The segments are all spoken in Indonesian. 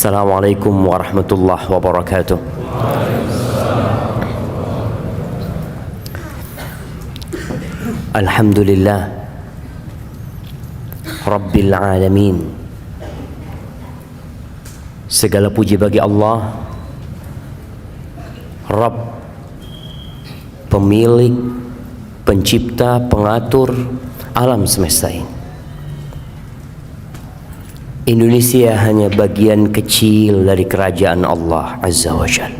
Assalamualaikum warahmatullahi wabarakatuh. Alhamdulillah Rabbil alamin. Segala puji bagi Allah, Rabb, pemilik, pencipta, pengatur alam semesta ini. Indonesia hanya bagian kecil dari kerajaan Allah Azza wa Jalla.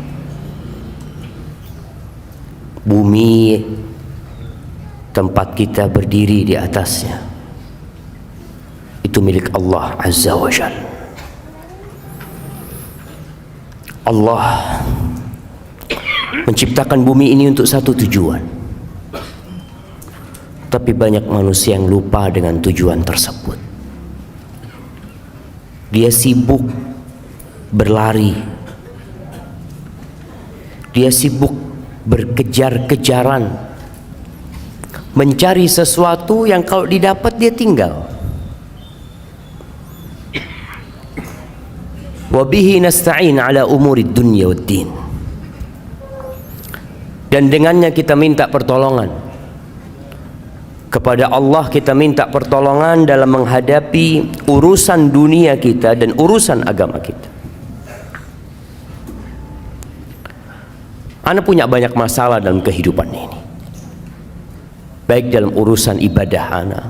Bumi tempat kita berdiri di atasnya itu milik Allah Azza wa Jalla. Allah menciptakan bumi ini untuk satu tujuan, tapi banyak manusia yang lupa dengan tujuan tersebut. Dia sibuk berlari, dia sibuk berkejar-kejaran, mencari sesuatu yang kalau didapat dia tinggal. Wabihi nasta'in ala umurid dunya waddin. Dan dengannya kita minta pertolongan. Kepada Allah kita minta pertolongan dalam menghadapi urusan dunia kita dan urusan agama kita. Ana punya banyak masalah dalam kehidupan ini, baik dalam urusan ibadah ana,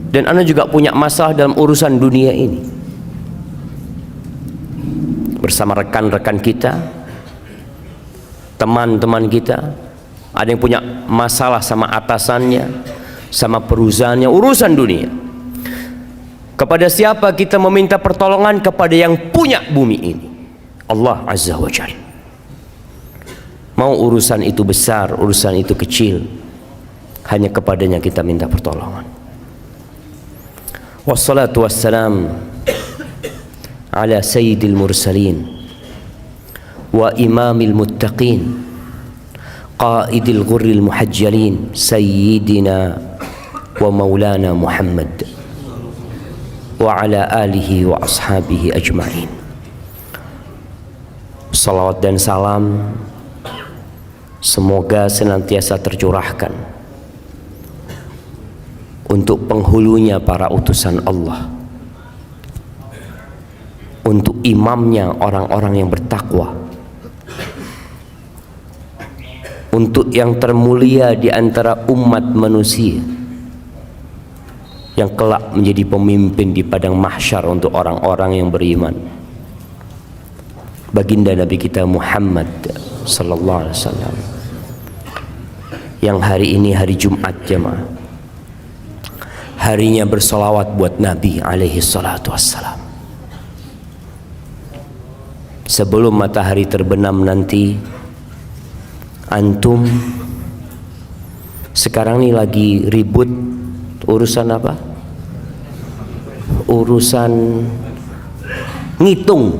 dan ana juga punya masalah dalam urusan dunia ini. Bersama rekan-rekan kita, teman-teman kita, ada yang punya masalah sama atasannya, sama perusahaannya, urusan dunia. Kepada siapa kita meminta pertolongan? Kepada yang punya bumi ini, Allah Azza wa Jalla. Mau urusan itu besar, urusan itu kecil, hanya kepadanya kita minta pertolongan. Wassalatu wassalam ala sayyidil mursalin wa imamil muttaqin qaidil ghurril muhajjalin sayyidina wa maulana Muhammad wa ala alihi wa ashabihi ajma'in. Salawat dan salam semoga senantiasa tercurahkan untuk penghulunya para utusan Allah, untuk imamnya orang-orang yang bertakwa, untuk yang termulia di antara umat manusia yang kelak menjadi pemimpin di padang mahsyar untuk orang-orang yang beriman, baginda Nabi kita Muhammad sallallahu alaihi wasallam, yang hari ini hari Jumat jemaah, harinya bersolawat buat Nabi alaihi salatu wassalam. Sebelum matahari terbenam nanti, antum sekarang ini lagi ribut urusan apa? Urusan ngitung.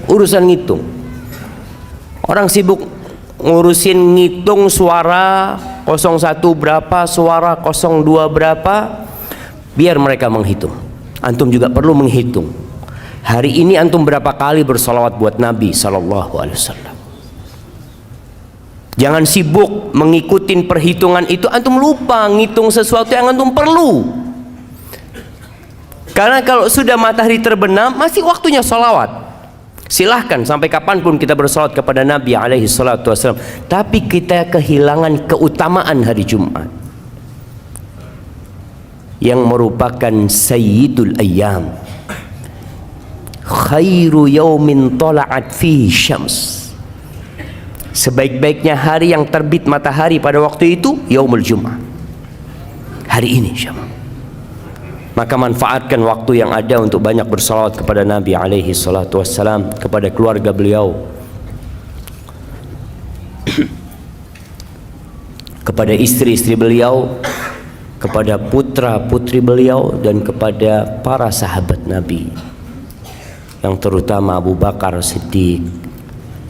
Urusan ngitung. Orang sibuk ngurusin ngitung suara 01 berapa, suara 02 berapa, biar mereka menghitung. Antum juga perlu menghitung. Hari ini antum berapa kali bersolawat buat Nabi sallallahu alaihi wasallam. Jangan sibuk mengikuti perhitungan itu, antum lupa ngitung sesuatu yang antum perlu. Karena kalau sudah matahari terbenam, masih waktunya sholawat. Silahkan sampai kapanpun kita bersolawat kepada Nabi alaihi salatu wassalam. Tapi kita kehilangan keutamaan hari Jumat, yang merupakan sayyidul ayyam, khairu yaumin tala'at fihi syams. Sebaik-baiknya hari yang terbit matahari pada waktu itu yaumul Jum'ah, hari ini syama. Maka manfaatkan waktu yang ada untuk banyak bersalawat kepada Nabi alaihi salatu wassalam, kepada keluarga beliau, kepada istri-istri beliau, kepada putra-putri beliau, dan kepada para sahabat Nabi, yang terutama Abu Bakar Siddiq,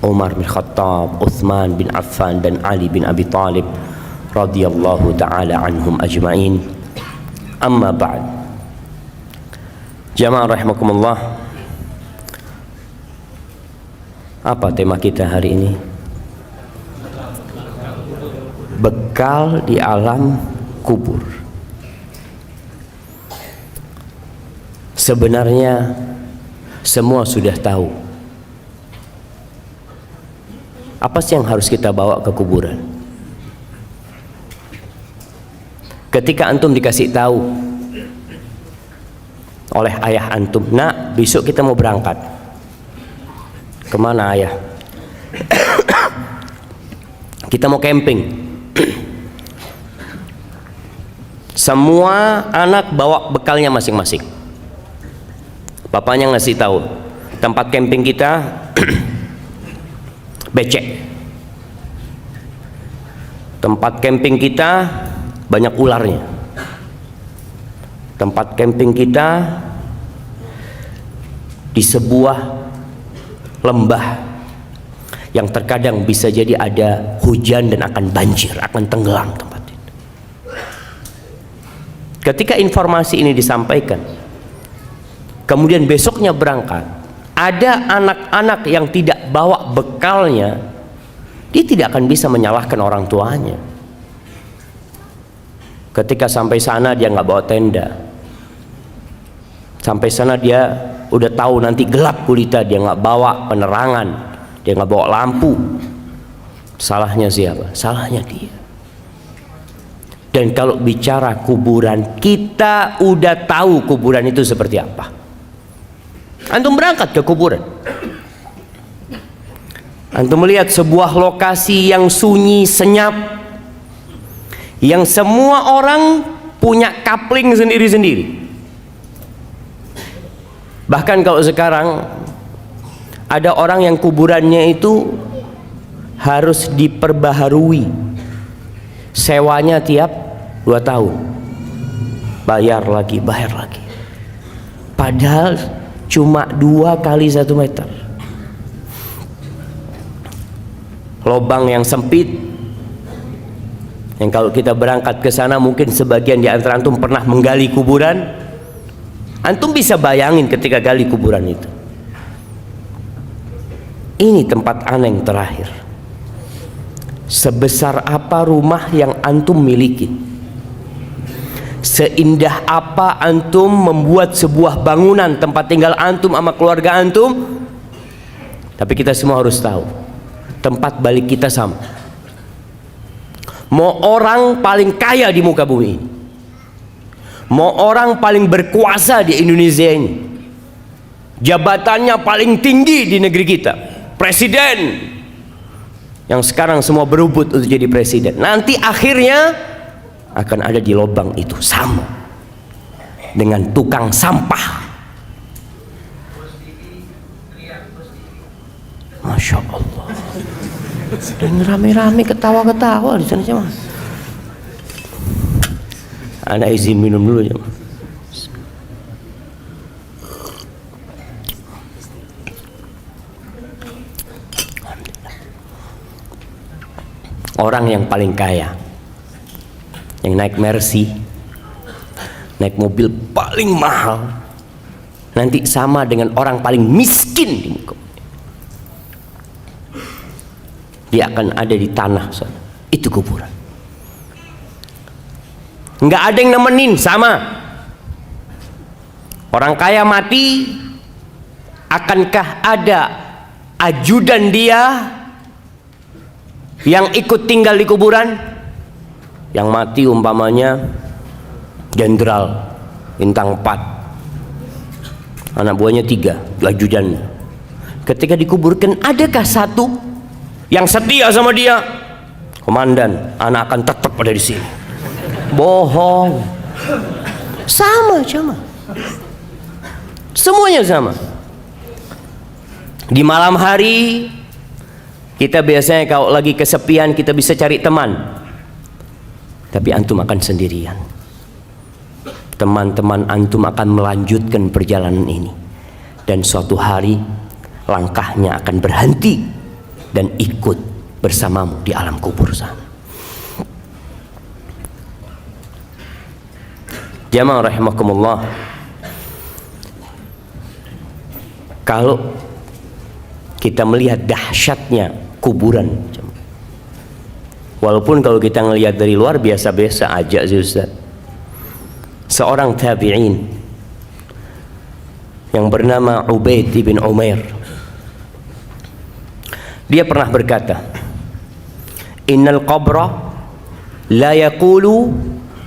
Umar bin Khattab, Uthman bin Affan, dan Ali bin Abi Talib radhiyallahu ta'ala anhum ajma'in. Amma ba'd. Jamaah rahimakumullah, apa tema kita hari ini? Bekal di alam kubur. Sebenarnya semua sudah tahu apa sih yang harus kita bawa ke kuburan. Ketika antum dikasih tahu oleh ayah antum, nak, besok kita mau berangkat. Kemana ayah? Kita mau camping. Semua anak bawa bekalnya masing-masing. Bapaknya ngasih tahu, tempat camping kita becek. Tempat camping kita banyak ularnya. Tempat camping kita di sebuah lembah yang terkadang bisa jadi ada hujan dan akan banjir, akan tenggelam tempat itu. Ketika informasi ini disampaikan, kemudian besoknya berangkat, ada anak-anak yang tidak bawa bekalnya, dia tidak akan bisa menyalahkan orang tuanya. Ketika sampai sana dia nggak bawa tenda, sampai sana dia udah tahu nanti gelap gulita, dia nggak bawa penerangan, dia nggak bawa lampu. Salahnya siapa? Salahnya dia. Dan kalau bicara kuburan, kita udah tahu kuburan itu seperti apa. Antum berangkat ke kuburan, antum melihat sebuah lokasi yang sunyi, senyap, yang semua orang punya kapling sendiri-sendiri. Bahkan kalau sekarang ada orang yang kuburannya itu harus diperbaharui, sewanya tiap 2 tahun, bayar lagi. Padahal cuma 2 kali 1 meter, lobang yang sempit, yang kalau kita berangkat ke sana mungkin sebagian di antara antum pernah menggali kuburan. Antum bisa bayangin ketika gali kuburan itu. Ini tempat aneh yang terakhir. Sebesar apa rumah yang antum miliki, seindah apa antum membuat sebuah bangunan tempat tinggal antum sama keluarga antum, tapi kita semua harus tahu tempat balik kita sama. Mau orang paling kaya di muka bumi ini, mau orang paling berkuasa di Indonesia ini, jabatannya paling tinggi di negeri kita, presiden, yang sekarang semua berebut untuk jadi presiden, nanti akhirnya akan ada di lubang itu, sama dengan tukang sampah. Masya Allah. Dan rame-rame ketawa-ketawa di sana cuma. Ana izin minum dulu ya. Orang yang paling kaya, yang naik Mercy, naik mobil paling mahal, nanti sama dengan orang paling miskin di muka. Dia akan ada di tanah sana. Itu kuburan. Nggak ada yang nemenin, sama. Orang kaya mati, akankah ada ajudan dia yang ikut tinggal di kuburan? Yang mati umpamanya jenderal bintang 4, anak buahnya 3, ajudannya. Ketika dikuburkan, adakah satu yang setia sama dia? Komandan, anak akan tetap ada di sini. Bohong. Sama. Semuanya sama. Di malam hari kita biasanya kalau lagi kesepian kita bisa cari teman, tapi antum akan sendirian. Teman-teman antum akan melanjutkan perjalanan ini, dan suatu hari langkahnya akan berhenti dan ikut bersamamu di alam kubur sana. Jamaah rahimakumullah, Kalau kita melihat dahsyatnya kuburan, walaupun kalau kita ngelihat dari luar biasa-biasa aja sih Ustaz. Seorang tabi'in yang bernama Ubaid ibn Umair, dia pernah berkata, innal qabra la yaqulu,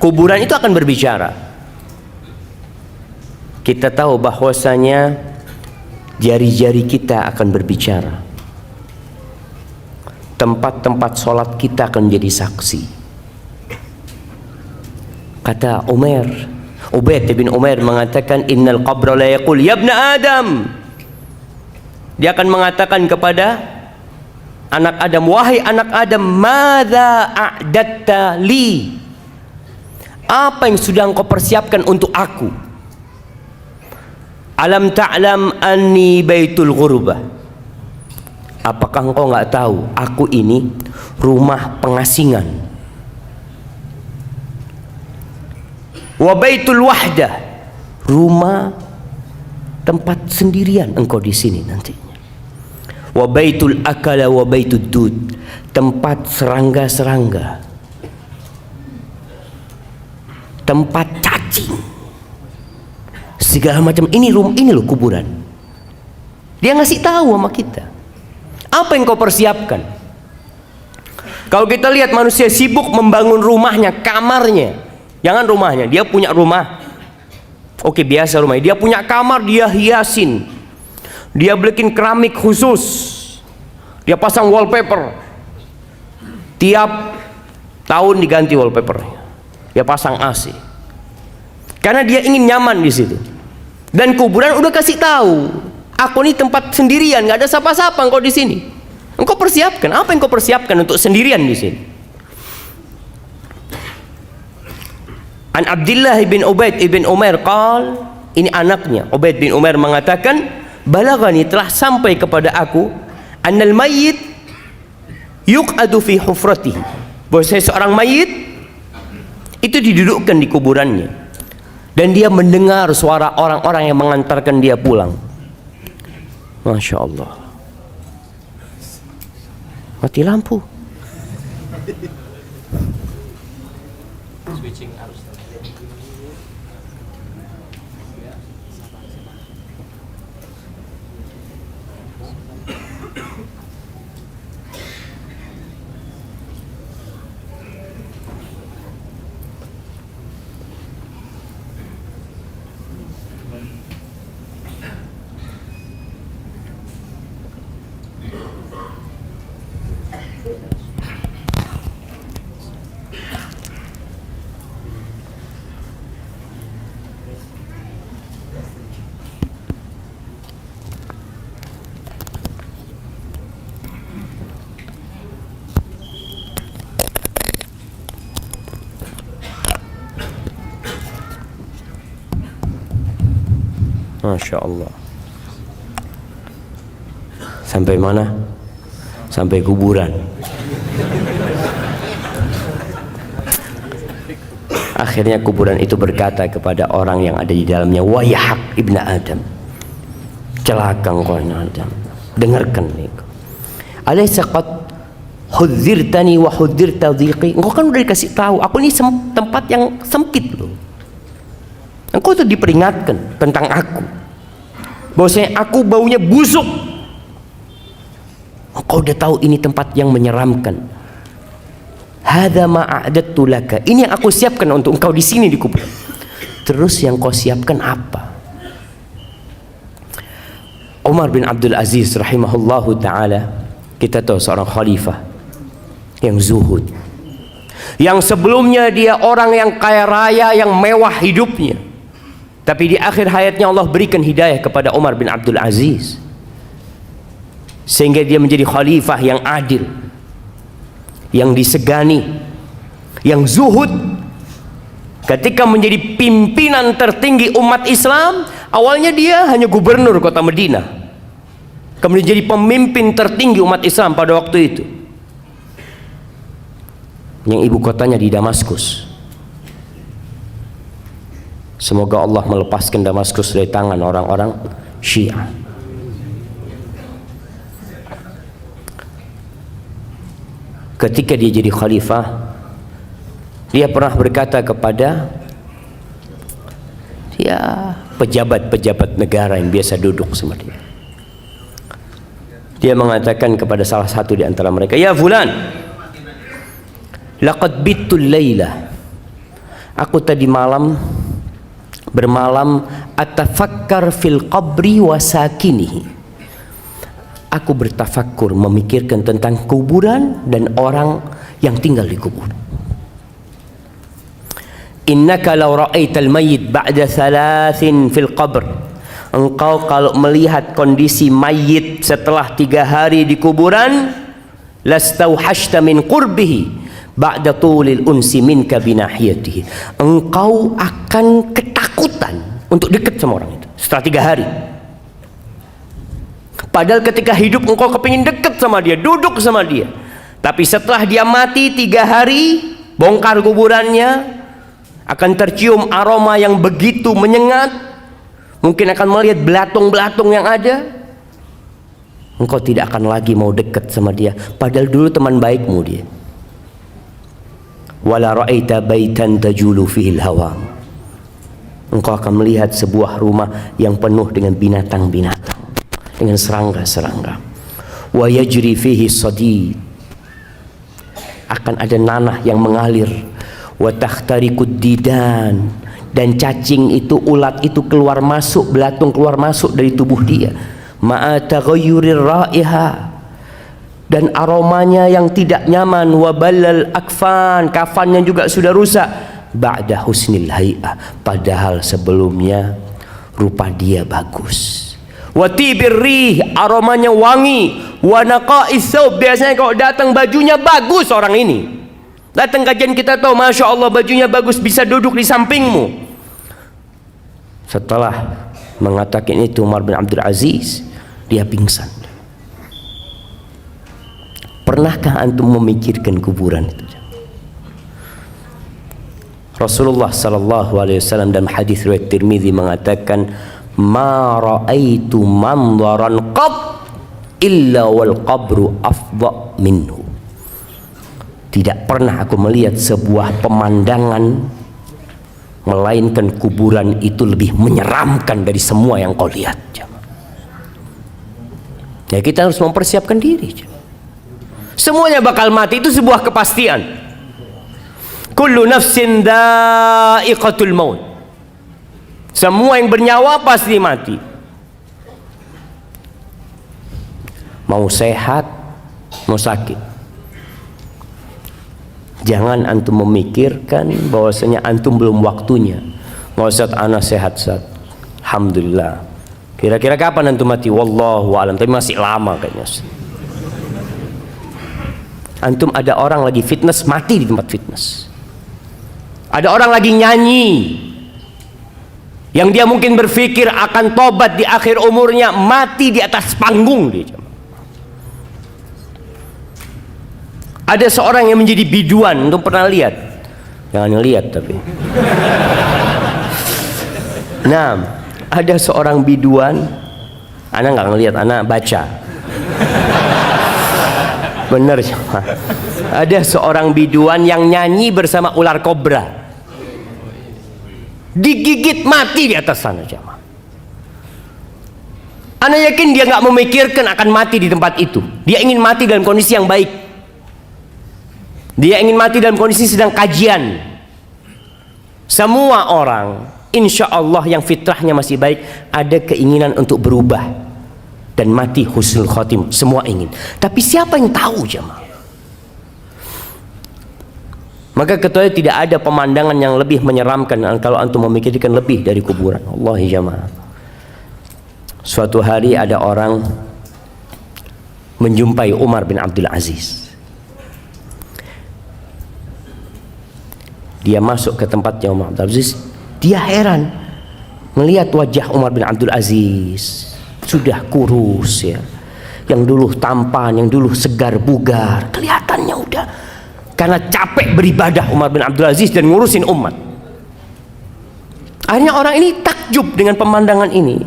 kuburan itu akan berbicara. Kita tahu bahwasanya jari-jari kita akan berbicara, tempat-tempat sholat kita akan menjadi saksi. Kata Ubaid bin Umair mengatakan, innal qabra la yaqul ya ibna Adam. Dia akan mengatakan kepada anak Adam, wahai anak Adam, madza a'datta li, apa yang sudah engkau persiapkan untuk aku? Alam ta'lam anni baitul ghurbah, apakah engkau nggak tahu aku ini rumah pengasingan? Wa baitul wahdah, rumah tempat sendirian engkau di sini nantinya. Wa baitul akala wa baitud dud, tempat serangga-serangga, tempat cacing, segala macam. Ini loh kuburan. Dia ngasih tahu sama kita apa yang kau persiapkan. Kalau kita lihat manusia sibuk membangun rumahnya, kamarnya, jangan rumahnya, dia punya rumah, oke, biasa rumahnya, dia punya kamar, dia hiasin, dia bikin keramik khusus, dia pasang wallpaper, tiap tahun diganti wallpapernya, dia pasang AC, karena dia ingin nyaman di situ. Dan kuburan udah kasih tahu, aku ini tempat sendirian, nggak ada siapa-siapa engkau di sini. Engkau persiapkan apa yang kau persiapkan untuk sendirian di sini? An Abdullah bin Ubaid ibn Umair qal, ini anaknya Ubaid bin Umair mengatakan, balagani, telah sampai kepada aku, annal mayyit yuq'adu fi hufratihi, bahwa seorang mayit itu didudukkan di kuburannya dan dia mendengar suara orang-orang yang mengantarkan dia pulang. Masya Allah. Mati lampu. Switching arus. Masya Allah. Sampai mana? Sampai kuburan. Akhirnya kuburan itu berkata kepada orang yang ada di dalamnya, wayhak ibnu Adam, celaka engkau Adam, dengarkan niku. Alaysa qad hudzirtani wa hudzirta dhiqi, engkau kan udah dikasih tahu aku ini tempat yang sempit loh. Engkau tuh diperingatkan tentang aku, bahwasanya aku baunya busuk. Engkau udah tahu ini tempat yang menyeramkan. Hadza ma a'dattu laka, ini yang aku siapkan untuk engkau di sini di kubur. Terus yang kau siapkan apa? Umar bin Abdul Aziz rahimahullahu taala, kita tahu seorang khalifah yang zuhud, yang sebelumnya dia orang yang kaya raya, yang mewah hidupnya, tapi di akhir hayatnya Allah berikan hidayah kepada Umar bin Abdul Aziz sehingga dia menjadi khalifah yang adil, yang disegani, yang zuhud. Ketika menjadi pimpinan tertinggi umat Islam, awalnya dia hanya gubernur kota Madinah, kemudian jadi pemimpin tertinggi umat Islam pada waktu itu, yang ibu kotanya di Damaskus. Semoga Allah melepaskan Damaskus dari tangan orang-orang Syiah. ketika dia jadi khalifah, dia pernah berkata kepada pejabat-pejabat negara yang biasa duduk sama dia. Dia mengatakan kepada salah satu di antara mereka, "Ya fulan, laqad bittul laila." Aku tadi bermalam atafakkar fil qabri wa sakinihi. Aku bertafakkur, memikirkan tentang kuburan dan orang yang tinggal di kubur. Innaka law ra'aital mayyit ba'da thalathin fil qabr. Engkau kalau melihat kondisi mayit setelah 3 hari di kuburan, lastauhashta min qurbihi ba'da tulil unsi minka binahiyatihi. Engkau akan ketakutan untuk dekat sama orang itu setelah 3 hari. Padahal ketika hidup engkau kepingin dekat sama dia, duduk sama dia. Tapi setelah dia mati 3 hari, bongkar kuburannya, akan tercium aroma yang begitu menyengat. Mungkin akan melihat belatung-belatung yang ada. Engkau tidak akan lagi mau dekat sama dia. Padahal dulu teman baikmu dia. Wala ra'aita baitan tajulu fihil hawam. Engkau akan melihat sebuah rumah yang penuh dengan binatang-binatang, dengan serangga-serangga. Wa yajri fihi sadid. Akan ada nanah yang mengalir. Wa takhtarikud didan. Dan cacing itu, ulat itu keluar masuk, belatung keluar masuk dari tubuh dia. Ma'a taghayyurir raiha. Dan aromanya yang tidak nyaman. Wa balal akfan. Kafannya juga sudah rusak. Ba'da husnil hay'ah. Padahal sebelumnya rupa dia bagus. Wa tibir rih, aromanya wangi. Wa naqa'is thawb, biasanya kalau datang bajunya bagus orang ini. Datang kajian kita tahu, Masya Allah bajunya bagus, bisa duduk di sampingmu. Setelah mengatakan itu Umar bin Abdul Aziz, dia pingsan. Pernahkah antum memikirkan kuburan itu? Rasulullah sallallahu alaihi wasallam dalam hadis riwayat Tirmizi mengatakan, "Ma ra'aitu manzaran qat illa wal qabru afdha minhu." Tidak pernah aku melihat sebuah pemandangan melainkan kuburan itu lebih menyeramkan dari semua yang kau lihat. Ya, kita harus mempersiapkan diri. Semuanya bakal mati, itu sebuah kepastian. Kullu nafsin dha'iqatul maut. Semua yang bernyawa pasti mati. Mau sehat, mau sakit. Jangan antum memikirkan bahwasanya antum belum waktunya. Nggak usah, anak sehat saat. Alhamdulillah. Kira-kira kapan antum mati? Wallahu a'lam. Tapi masih lama kayaknya. Antum ada orang lagi fitness, mati di tempat fitness. Ada orang lagi nyanyi, yang dia mungkin berpikir akan tobat di akhir umurnya, mati di atas panggung dia. Ada seorang yang menjadi biduan, untuk pernah lihat? Jangan lihat tapi. Nah, ada seorang biduan, anak nggak ngelihat, anak baca. Bener cuma. Ada seorang biduan yang nyanyi bersama ular kobra. Digigit mati di atas sana jemaah. Ana yakin dia nggak memikirkan akan mati di tempat itu. Dia ingin mati dalam kondisi yang baik. Dia ingin mati dalam kondisi sedang kajian. Semua orang, insya Allah yang fitrahnya masih baik, ada keinginan untuk berubah dan mati husnul khotim. Semua ingin. Tapi siapa yang tahu jemaah? Maka ketuanya tidak ada pemandangan yang lebih menyeramkan kalau antum memikirkan lebih dari kuburan. Wallahi jamaah. Suatu hari ada orang menjumpai Umar bin Abdul Aziz. Dia masuk ke tempatnya Umar bin Abdul Aziz. Dia heran melihat wajah Umar bin Abdul Aziz. Sudah kurus ya. Yang dulu tampan, yang dulu segar bugar, kelihatannya udah, karena capek beribadah Umar bin Abdul Aziz dan ngurusin umat. Akhirnya orang ini takjub dengan pemandangan ini.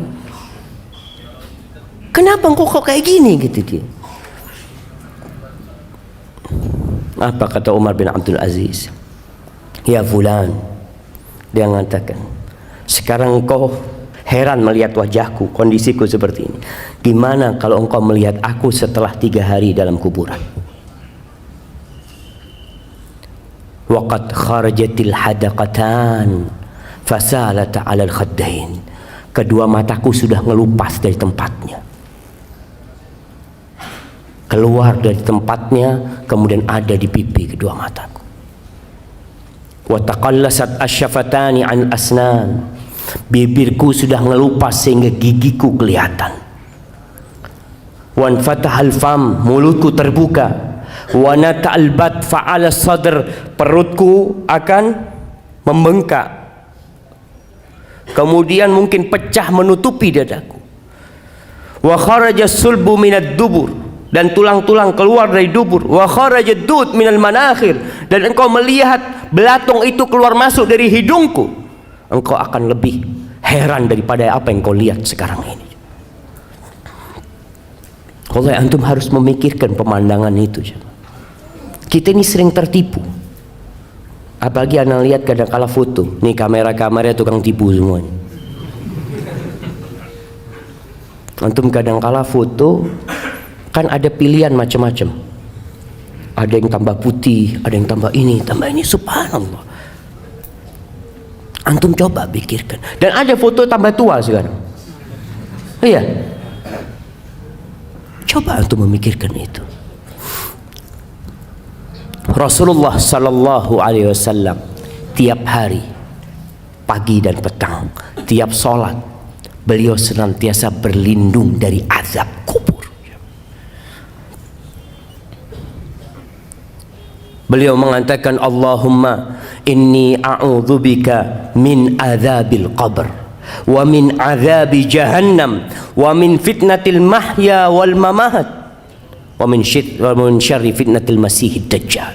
Kenapa engkau kok kayak gini gitu dia. Apa kata Umar bin Abdul Aziz? Ya fulan, dia mengatakan, sekarang engkau heran melihat wajahku, kondisiku seperti ini. Gimana kalau engkau melihat aku setelah 3 hari dalam kuburan? Waqad kharajatil hadaqatan fasalata 'alal khaddain. Kedua mataku sudah ngelupas dari tempatnya, keluar dari tempatnya, kemudian ada di pipi kedua mataku. Wa taqallasat asyafatani 'an asnan. Bibirku sudah ngelupas sehingga gigiku kelihatan. Wan fatahal fam, mulutku terbuka. Wa nata'al bat fa'ala sadr, perutku akan membengkak. Kemudian mungkin pecah menutupi dadaku. Wa kharaja sulbu minad dubur, dan tulang-tulang keluar dari dubur. Wa kharaja dud minal manakhir, dan engkau melihat belatung itu keluar masuk dari hidungku. Engkau akan lebih heran daripada apa yang kau lihat sekarang ini. Kalau antum harus memikirkan pemandangan itu. Kita ini sering tertipu. Apalagi anda lihat kadang-kala foto, nih kamera-kamera tukang tipu semuanya. Antum kadang-kala foto kan ada pilihan macam-macam. Ada yang tambah putih, ada yang tambah ini, subhanallah. Antum coba pikirkan. Dan ada foto tambah tua sekarang. Iya. Coba antum memikirkan itu. Rasulullah sallallahu alaihi wasallam tiap hari, pagi dan petang, tiap sholat, beliau senantiasa berlindung dari azab kubur. Beliau mengatakan, Allahumma inni a'udzubika min azabil qabr wa min azabi jahannam wa min fitnatil mahya wal mamat wa min syarri fitnatil masihid dajjal.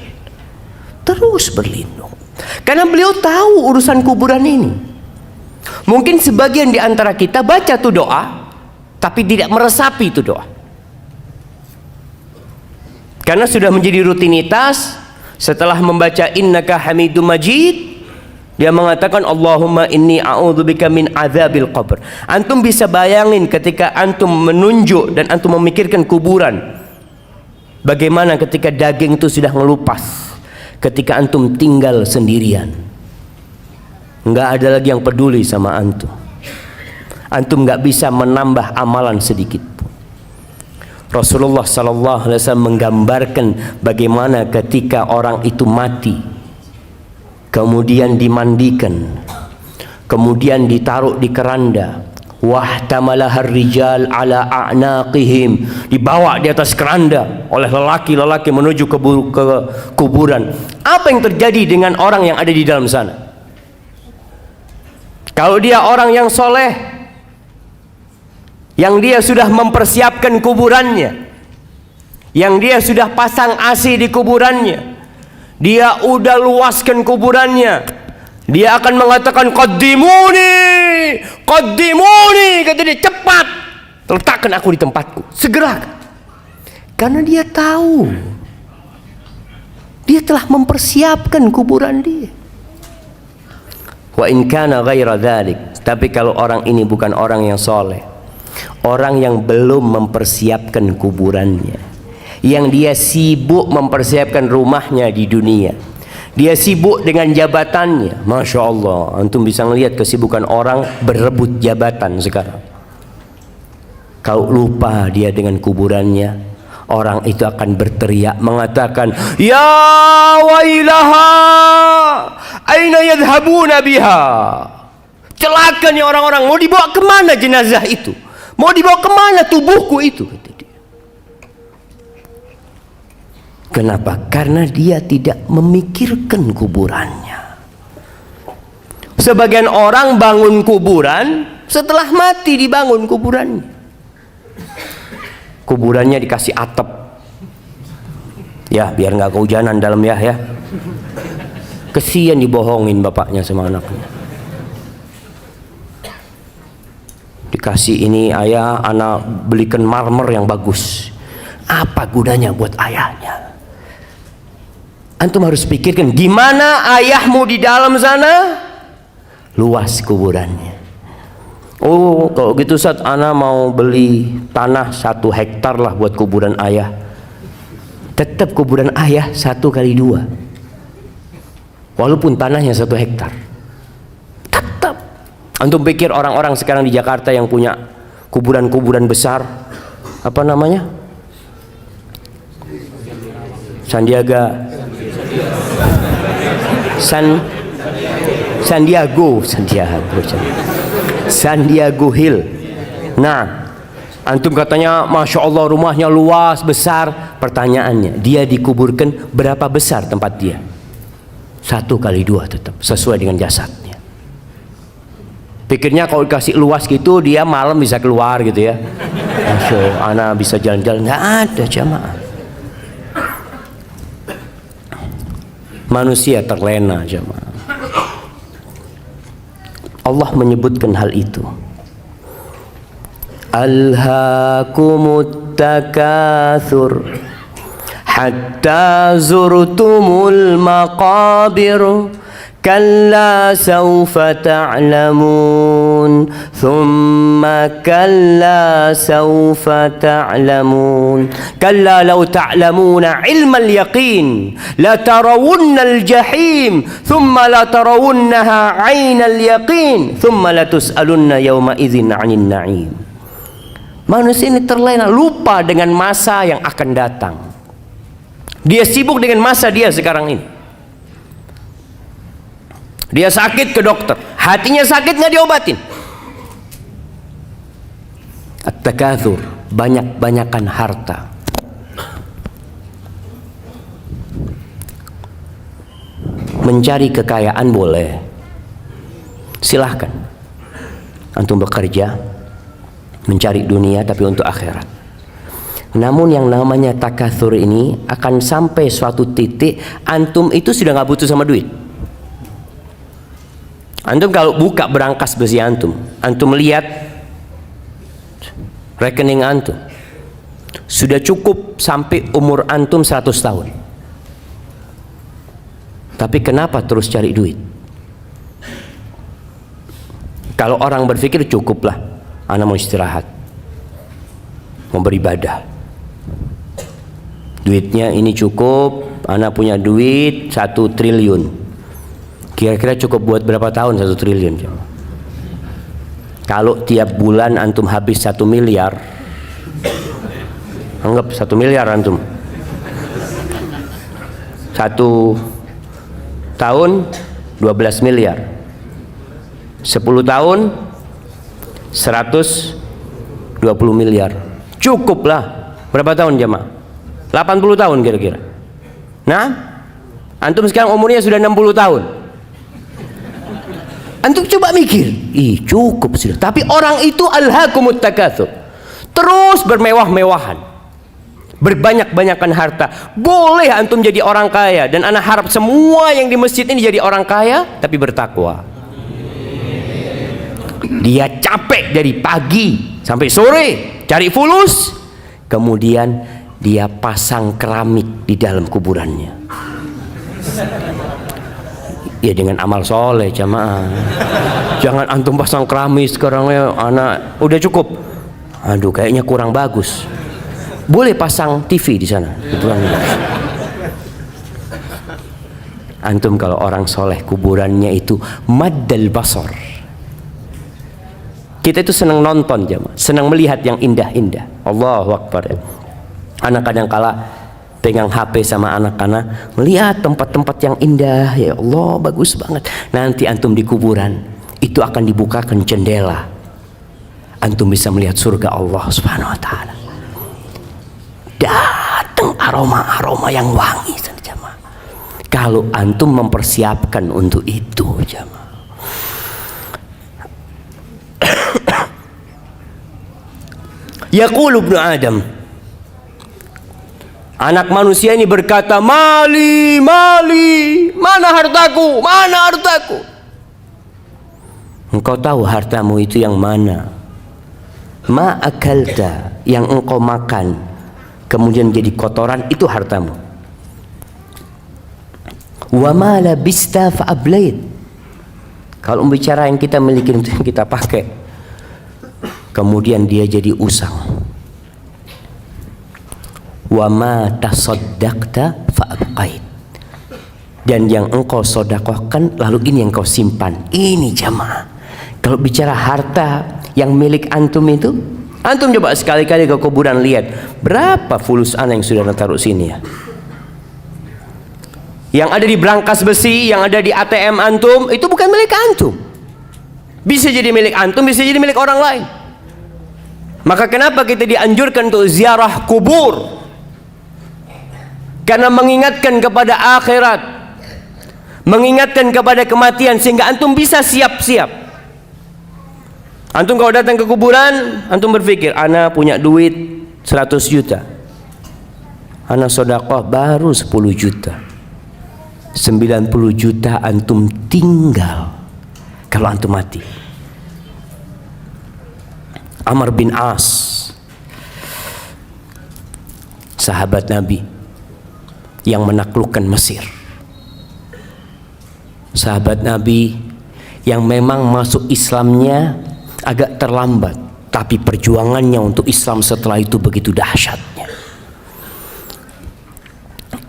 Terus berlindung, karena beliau tahu urusan kuburan ini. Mungkin sebagian di antara kita baca tuh doa tapi tidak meresapi itu doa, karena sudah menjadi rutinitas. Setelah membaca innaka hamidum majid, dia mengatakan Allahumma inni a'udzubika min azabil qabr. Antum bisa bayangin ketika antum menunjuk dan antum memikirkan kuburan, bagaimana ketika daging itu sudah ngelupas, ketika antum tinggal sendirian, nggak ada lagi yang peduli sama antum. Antum nggak bisa menambah amalan sedikit. Rasulullah sallallahu alaihi wasallam menggambarkan bagaimana ketika orang itu mati, kemudian dimandikan, kemudian ditaruh di keranda, wahtamalahar rijal ala a'naqihim, dibawa di atas keranda oleh lelaki-lelaki menuju ke kuburan. Apa yang terjadi dengan orang yang ada di dalam sana? Kalau dia orang yang soleh, yang dia sudah mempersiapkan kuburannya, yang dia sudah pasang AC di kuburannya, dia udah luaskan kuburannya, dia akan mengatakan qaddimuni, qaddimuni, kata dia, cepat letakkan aku di tempatku, segera. Karena dia tahu dia telah mempersiapkan kuburan dia. Wa in kana ghaira dzalik, tapi kalau orang ini bukan orang yang soleh, orang yang belum mempersiapkan kuburannya, yang dia sibuk mempersiapkan rumahnya di dunia, dia sibuk dengan jabatannya. Masya Allah, antum bisa melihat kesibukan orang berebut jabatan sekarang. Kalau lupa dia dengan kuburannya, orang itu akan berteriak mengatakan, ya wailaha aina yadhhabuna biha. Celaka nih orang-orang, mau dibawa kemana jenazah itu? Mau dibawa kemana tubuhku itu? Kata dia. Kenapa? Karena dia tidak memikirkan kuburannya. Sebagian orang bangun kuburan, setelah mati dibangun kuburannya. Kuburannya dikasih atap, ya biar nggak kehujanan dalam ya. Kesian dibohongin bapaknya sama anaknya. Dikasih ini, ayah anak belikan marmer yang bagus. Apa gunanya buat ayahnya? Antum harus pikirkan, gimana ayahmu di dalam sana? Luas kuburannya. Oh, kalau gitu Ustaz, ana mau beli tanah 1 hektar lah buat kuburan ayah. Tetap kuburan ayah 1x2. Walaupun tanahnya 1 hektar. Tetap. Antum pikir orang-orang sekarang di Jakarta yang punya kuburan-kuburan besar, apa namanya? Sandiago Hill. Nah, antum katanya Masya Allah rumahnya luas, besar. Pertanyaannya, dia dikuburkan berapa besar tempat dia? 1x2 tetap, sesuai dengan jasadnya. Pikirnya kalau dikasih luas gitu, dia malam bisa keluar gitu ya. Masya Allah, anak bisa jalan-jalan. Nggak ada jamaah. Manusia terlena jamaah. Allah menyebutkan hal itu. Alhaakumut takatsur hatta zurtumul maqabir kalla sawfa ta'lamun thumma kalla sawfa ta'lamun kalla law ta'lamuna ilmal yaqin la tarawunnal jahim thumma la tarawunnaha 'ainal yaqin thumma la tus'alunna yawma idzin 'anil na'im. Manusia ini terlena, lupa dengan masa yang akan datang. Dia sibuk dengan masa dia sekarang ini. Dia sakit ke dokter, hatinya sakit nggak diobatin. At-takatsur, banyak-banyakan harta. Mencari kekayaan boleh, silahkan. Antum bekerja, mencari dunia tapi untuk akhirat. Namun yang namanya takatsur ini akan sampai suatu titik antum itu sudah nggak butuh sama duit. Antum kalau buka berangkas besi antum lihat rekening antum sudah cukup sampai umur antum 100 tahun. Tapi kenapa terus cari duit? Kalau orang berpikir cukuplah, ana mau istirahat, mau beribadah, duitnya ini cukup, ana punya duit 1 triliun. Kira-kira cukup buat berapa tahun 1 triliun? Kalau tiap bulan antum habis 1 miliar, anggap 1 miliar antum 1 tahun 12 miliar, 10 tahun 120 miliar. Cukup lah. Berapa tahun jamaah? 80 tahun kira-kira. Nah, antum sekarang umurnya sudah 60 tahun. Antum coba mikir, cukup sudah. Tapi orang itu alhaakumut takatsur, terus bermewah-mewahan, berbanyak-banyakan harta. Boleh antum jadi orang kaya, dan ana harap semua yang di masjid ini jadi orang kaya tapi bertakwa. Dia capek dari pagi sampai sore cari fulus, kemudian dia pasang keramik di dalam kuburannya. Ya dengan amal soleh jamaah. Jangan antum pasang keramik sekarang ya anak udah cukup. Aduh kayaknya kurang bagus. Boleh pasang TV di sana. Antum kalau orang soleh kuburannya itu maddal basar. Kita itu senang nonton jamaah, senang melihat yang indah-indah. Allahu Akbar. Anak kadang kala pegang HP sama anak-anak, melihat tempat-tempat yang indah. Ya Allah, bagus banget. Nanti antum di kuburan itu akan dibukakan jendela, antum bisa melihat surga Allah Subhanahu wa taala. Datang aroma-aroma yang wangi jamaah. Kalau antum mempersiapkan untuk itu jamaah. Yaqulu ibnu Adam, anak manusia ini berkata, mali, mali, mana hartaku, mana hartaku? Engkau tahu hartamu itu yang mana? Ma akalta, yang engkau makan kemudian jadi kotoran, itu hartamu. Wa ma labista fa ablait. Kalau bicara yang kita miliki untuk yang kita pakai, kemudian dia jadi usang. Wa ma tasaddaqta fa abqait. Dan yang engkau sedekahkan lalu ini yang kau simpan. Ini jamaah. Kalau bicara harta yang milik antum itu, antum coba sekali-kali ke kuburan lihat berapa fulus ana yang sudah taruh sini ya. Yang ada di brankas besi, yang ada di ATM antum, itu bukan milik antum. Bisa jadi milik antum, bisa jadi milik orang lain. Maka kenapa kita dianjurkan untuk ziarah kubur? Karena mengingatkan kepada akhirat, mengingatkan kepada kematian, sehingga antum bisa siap-siap. Antum kalau datang ke kuburan, antum berpikir, ana punya duit 100 juta, ana sedekah baru 10 juta, 90 juta antum tinggal kalau antum mati. Amr bin As, sahabat Nabi yang menaklukkan Mesir, sahabat Nabi yang memang masuk Islamnya agak terlambat, tapi perjuangannya untuk Islam setelah itu begitu dahsyatnya.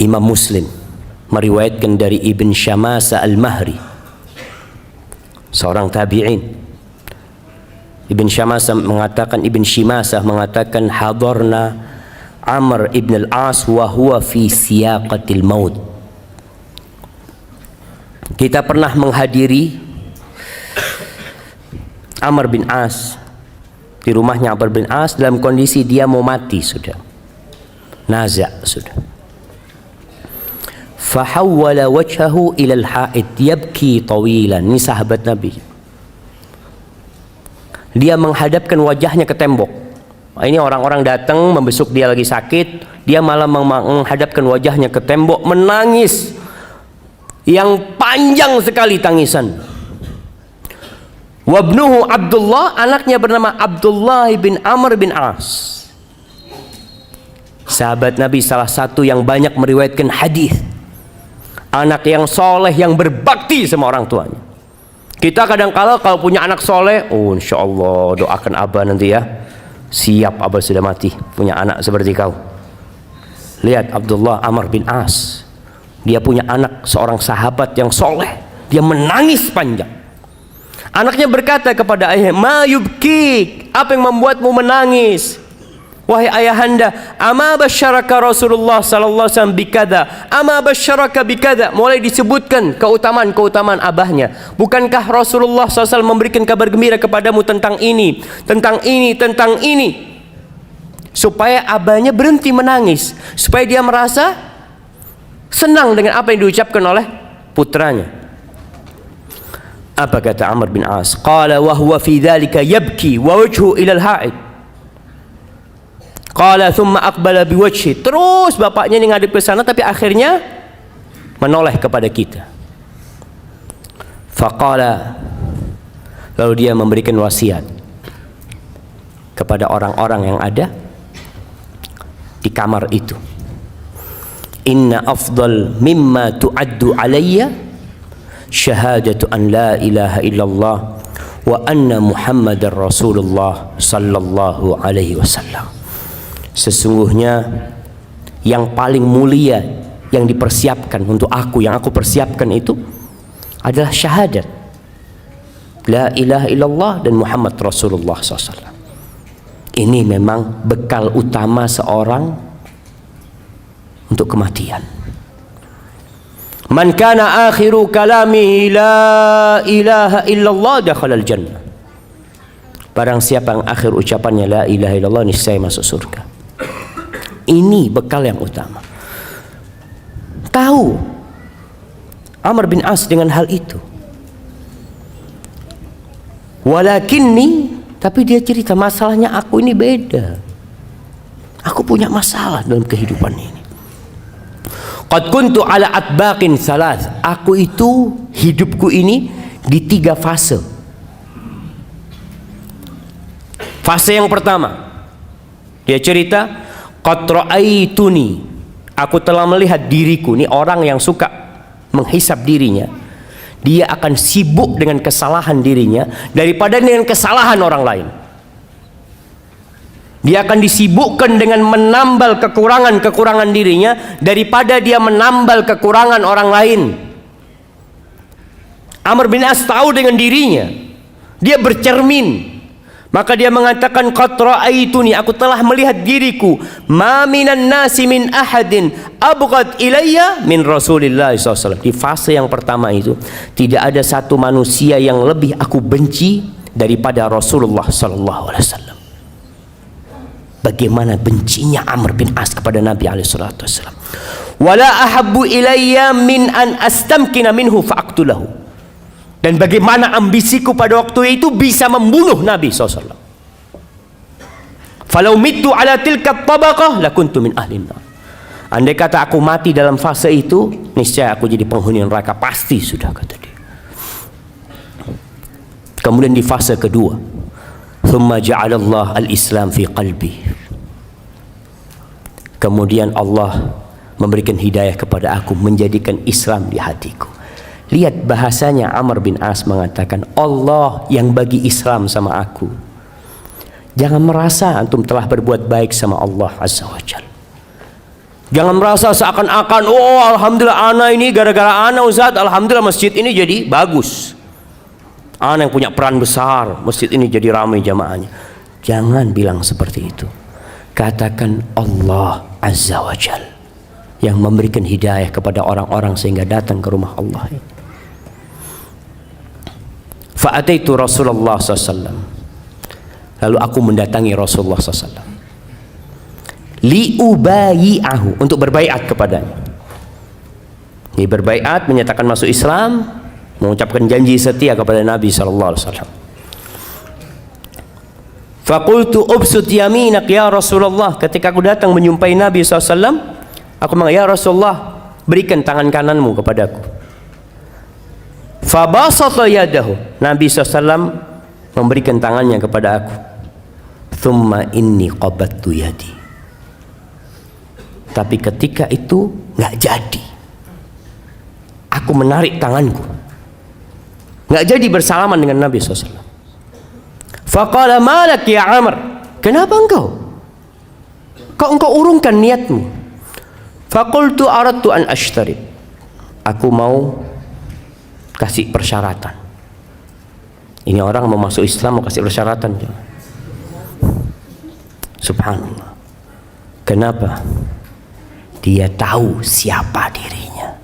Imam Muslim meriwayatkan dari Ibn Syamasa al-Mahri, seorang tabi'in. Ibn Syamasa mengatakan hadarna Amr ibn al-As wa huwa fi siyaqatil maut. Kita pernah menghadiri Amr bin As di rumahnya. Amr bin As dalam kondisi dia mau mati sudah, naza sudah. Fahawwala wajhahu ila al-ha'id yabki tawilan. Ini sahabat Nabi, dia menghadapkan wajahnya ke tembok. Ini orang-orang datang membesuk dia lagi sakit, dia malah menghadapkan wajahnya ke tembok, menangis yang panjang sekali tangisan. Wabnuhu Abdullah, anaknya bernama Abdullah bin Amr bin As, sahabat Nabi salah satu yang banyak meriwayatkan hadis, anak yang soleh yang berbakti sama orang tuanya. Kita kadang-kala kalau punya anak soleh, oh insya Allah doakan abah nanti ya, siap abah sudah mati punya anak seperti kau. Lihat Abdullah Amr bin As, dia punya anak seorang sahabat yang soleh, dia menangis panjang. Anaknya berkata kepada ayah, ma yubkik, apa yang membuatmu menangis? Wahai ayahanda, ama basyaraka Rasulullah sallallahu alaihi wasallam bikada, ama basyaraka bikada. Mulai disebutkan keutamaan-keutamaan abahnya. Bukankah Rasulullah SAW memberikan kabar gembira kepadamu tentang ini, tentang ini, tentang ini, supaya abahnya berhenti menangis, supaya dia merasa senang dengan apa yang diucapkan oleh putranya. Apa kata Amr bin As? Qala wa huwa fi dhalika yabki wa wajhu ila al-ha'id. Qala thumma aqbala biwajhi. Terus bapaknya ini ngadep ke sana, tapi akhirnya menoleh kepada kita. Faqala, lalu dia memberikan wasiat kepada orang-orang yang ada di kamar itu. Inna afdal mimma tu'addu alayya syahadatu an la ilaha illallah wa anna muhammadar rasulullah sallallahu alaihi wasallam. Sesungguhnya yang paling mulia yang dipersiapkan untuk aku, yang aku persiapkan itu adalah syahadat la ilaha illallah dan Muhammad Rasulullah SAW. Ini memang bekal utama seorang untuk kematian. Man kana akhiru kalamihi la ilaha illallah dakhala al-jannah. Barang siapa yang akhir ucapannya la ilaha illallah, niscaya masuk surga. Ini bekal yang utama. Tahu Amr bin As dengan hal itu. Walakinni, tapi dia cerita masalahnya aku ini beda. Aku punya masalah dalam kehidupan ini. Qad kuntu ala atbaqin salas. Aku itu hidupku ini di 3 fase. Fase yang pertama, dia cerita, qad ra'aituni, aku telah melihat diriku, ini orang yang suka menghisap dirinya, dia akan sibuk dengan kesalahan dirinya daripada dengan kesalahan orang lain. Dia akan disibukkan dengan menambal kekurangan-kekurangan dirinya daripada dia menambal kekurangan orang lain. Amr bin As tahu dengan dirinya, dia bercermin, maka dia mengatakan, qad ra'aituni, aku telah melihat diriku, ma minan nasi min ahadin abghad ilayya min Rasulillah SAW. Di fase yang pertama itu, tidak ada satu manusia yang lebih aku benci daripada Rasulullah SAW. Bagaimana bencinya Amr bin As kepada Nabi SAW. Wala ahabbu ilayya min an astamkina minhu fa'aqtulahu. Dan bagaimana ambisiku pada waktu itu bisa membunuh Nabi SAW. Falau mittu ala tilka tabaqah lakuntu min ahlin nar. Andai kata aku mati dalam fase itu, niscaya aku jadi penghuni neraka, pasti sudah, kata dia. Kemudian di fase kedua, thumma ja'alallah al-islam fi qalbi. Kemudian Allah memberikan hidayah kepada aku, menjadikan Islam di hatiku. Lihat bahasanya, Amr bin As mengatakan, Allah yang bagi Islam sama aku. Jangan merasa antum telah berbuat baik sama Allah Azza wa Jalla. Jangan merasa seakan-akan, oh alhamdulillah ana ini gara-gara ana Ustaz, alhamdulillah masjid ini jadi bagus. Ana yang punya peran besar, masjid ini jadi ramai jamaahnya. Jangan bilang seperti itu. Katakan Allah Azza wa Jalla yang memberikan hidayah kepada orang-orang sehingga datang ke rumah Allah ini. Fa'ataitu Rasulullah SAW. Lalu aku mendatangi Rasulullah SAW. Liubayi'ahu, untuk berbaiat kepadanya. Dia berbaiat, menyatakan masuk Islam, mengucapkan janji setia kepada Nabi SAW. Faqultu ubsut yaminak ya Rasulullah. Ketika aku datang menyumpai Nabi SAW, aku mengatakan, ya Rasulullah, berikan tangan kananmu kepadaku. Fabasata yadahu. Nabi SAW memberikan tangannya kepada aku. Thumma inni qabattu yadi. Tapi ketika itu nggak jadi. Aku menarik tanganku. Nggak jadi bersalaman dengan Nabi SAW. Faqala malak ya Amr. Kenapa engkau? Kok engkau urungkan niatmu? Faqultu aradtu an ashtarit. Aku mau kasih persyaratan. Ini orang mau masuk Islam mau kasih persyaratan. Subhanallah. Kenapa? Dia tahu siapa dirinya.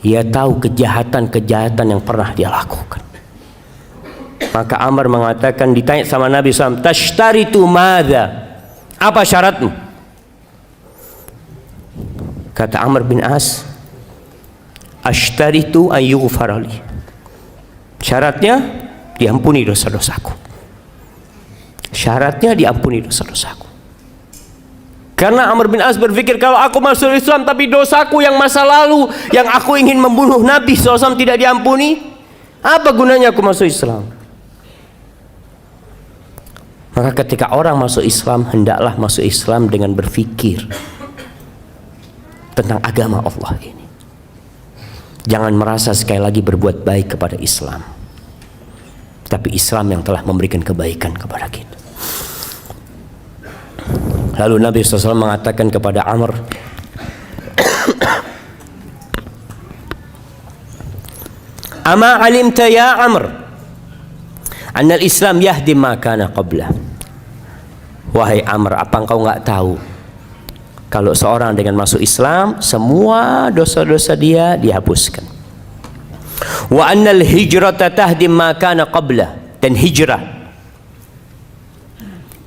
Dia tahu kejahatan-kejahatan yang pernah dia lakukan. Maka Amr mengatakan, ditanya sama Nabi SAW, tashtaritu madza? Apa syaratmu? Kata Amr bin As, ashtaritu an yughfara li. Syaratnya diampuni dosa-dosaku. Syaratnya diampuni dosa-dosaku. Karena Amr bin As berpikir, kalau aku masuk Islam tapi dosaku yang masa lalu, yang aku ingin membunuh Nabi SAW tidak diampuni, apa gunanya aku masuk Islam? Maka ketika orang masuk Islam, hendaklah masuk Islam dengan berpikir tentang agama Allah ini. Jangan merasa sekali lagi berbuat baik kepada Islam, tapi Islam yang telah memberikan kebaikan kepada kita. Lalu Nabi SAW mengatakan kepada Amr, Ama alimta ya Amr anna al-Islam yahdi ma kana qabla. Wahai Amr, apa engkau enggak tahu kalau seorang dengan masuk Islam, semua dosa-dosa dia dihapuskan. Wa annal hijrata tahdim ma kana qabla. Dan hijrah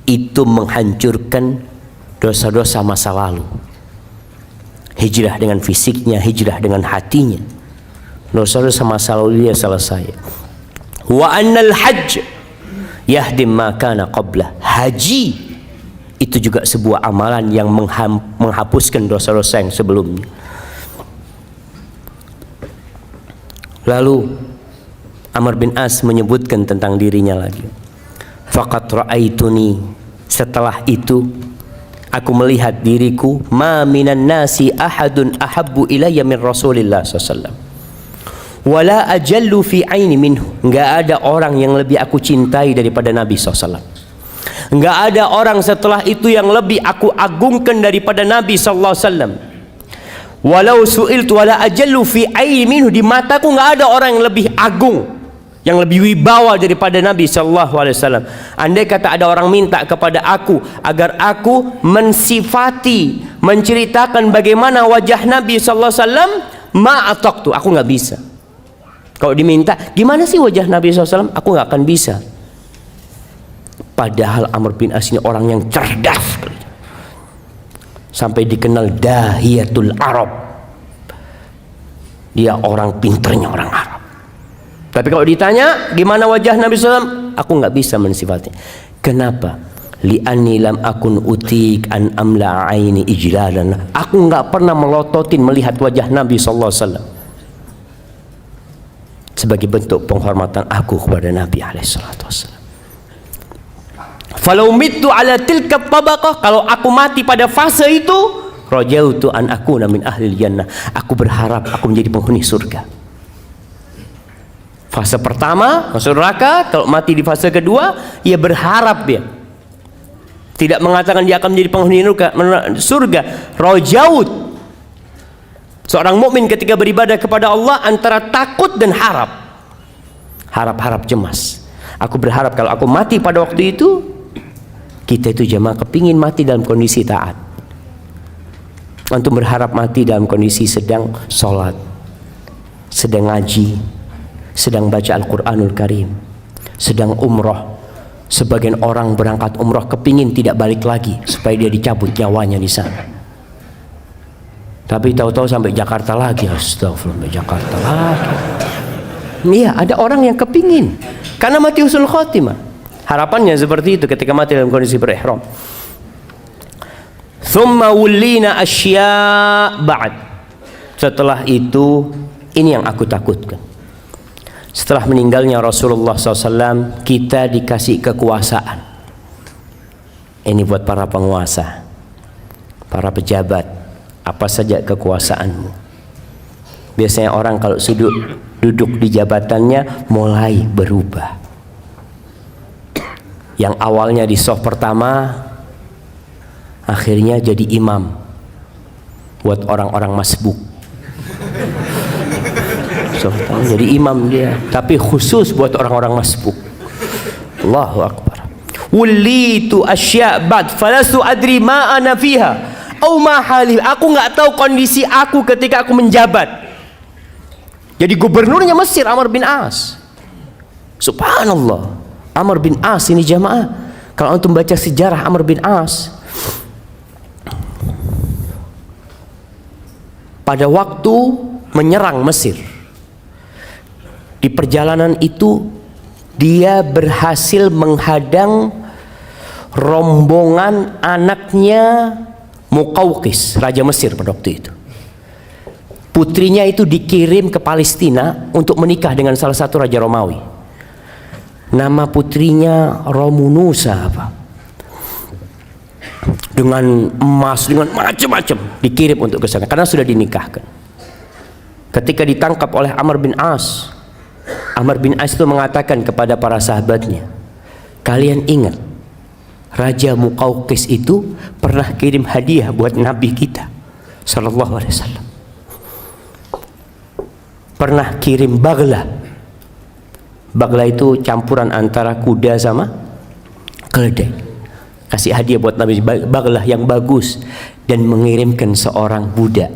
itu menghancurkan dosa-dosa masa lalu. Hijrah dengan fisiknya, hijrah dengan hatinya. Dosa-dosa masa lalu dia selesai. Wa annal hajj yahdim ma kana qabla. Haji itu juga sebuah amalan yang menghapuskan dosa-dosa yang sebelumnya. Lalu Amr bin As menyebutkan tentang dirinya lagi. Faqad ra'aituni. Setelah itu aku melihat diriku, ma minan nasi ahadun ahabbu ilayya min Rasulillah SAW, wala ajallu fi aini minhu. Enggak ada orang yang lebih aku cintai daripada Nabi SAW. Enggak ada orang setelah itu yang lebih aku agungkan daripada Nabi SAW. Walau su'iltu wala ajallu fi aini minhu, di mataku enggak ada orang yang lebih agung, yang lebih wibawa daripada Nabi SAW. Andai kata ada orang minta kepada aku agar aku mensifati, menceritakan bagaimana wajah Nabi SAW, ma'ataqtu, aku nggak bisa. Kalau diminta, gimana sih wajah Nabi SAW, aku nggak akan bisa. Padahal Amr bin As ini orang yang cerdas, sampai dikenal dahiyatul Arab. Dia orang pinternya orang Arab. Tapi kalau ditanya gimana wajah Nabi SAW, aku nggak bisa mensifatnya. Kenapa? Li'anni lam akun utik an amla aini ijlalan. Aku nggak pernah melototin melihat wajah Nabi SAW sebagai bentuk penghormatan aku kepada Nabi SAW. Falau mittu ala tilka tabaqah, kalau aku mati pada fase itu, rajautu an akuna min ahli jannah. Aku berharap aku menjadi penghuni surga. Fase pertama masuk neraka, kalau mati di fase kedua, ia berharap dia. Tidak mengatakan dia akan menjadi penghuni surga. Rajaut. Seorang mukmin ketika beribadah kepada Allah antara takut dan harap. Harap-harap cemas. Aku berharap kalau aku mati pada waktu itu, kita itu jemaah kepingin mati dalam kondisi taat. Antum berharap mati dalam kondisi sedang sholat, sedang ngaji, sedang baca Al-Quranul Karim, sedang umroh. Sebagian orang berangkat umroh kepingin tidak balik lagi supaya dia dicabut nyawanya di sana. Tapi tahu-tahu sampai Jakarta lagi. Astagfirullah, sampai Jakarta lagi. Iya, ada orang yang kepingin karena mati husnul khotimah. Harapannya seperti itu ketika mati dalam kondisi berihram. Thumma wullina asya' ba'd. Setelah itu, ini yang aku takutkan. Setelah meninggalnya Rasulullah SAW, kita dikasih kekuasaan. Ini buat para penguasa, para pejabat, apa saja kekuasaanmu. Biasanya orang kalau duduk di jabatannya mulai berubah. Yang awalnya di soft pertama, akhirnya jadi imam buat orang-orang masbuk. Jadi imam dia, tapi khusus buat orang-orang masbuk. Allahu Akbar. Wulitu asya' ba'd falastu adri ma ana fiha au ma hali. Aku nggak tahu kondisi aku ketika aku menjabat. Jadi gubernurnya Mesir Amr bin As. Subhanallah. Amr bin As ini jamaah, kalau antum baca sejarah Amr bin As, pada waktu menyerang Mesir, di perjalanan itu dia berhasil menghadang rombongan anaknya Muqawqis, raja Mesir pada waktu itu. Putrinya itu dikirim ke Palestina untuk menikah dengan salah satu raja Romawi. Nama putrinya Romunusa apa? Dengan emas, dengan macam-macam dikirim untuk ke sana karena sudah dinikahkan. Ketika ditangkap oleh Amr bin As, Amr bin As itu mengatakan kepada para sahabatnya, kalian ingat Raja Muqawqis itu pernah kirim hadiah buat Nabi kita sallallahu alaihi wasallam. Pernah kirim bagla. Bagla itu campuran antara kuda sama keledai. Kasih hadiah buat Nabi, bagla yang bagus, dan mengirimkan seorang budak,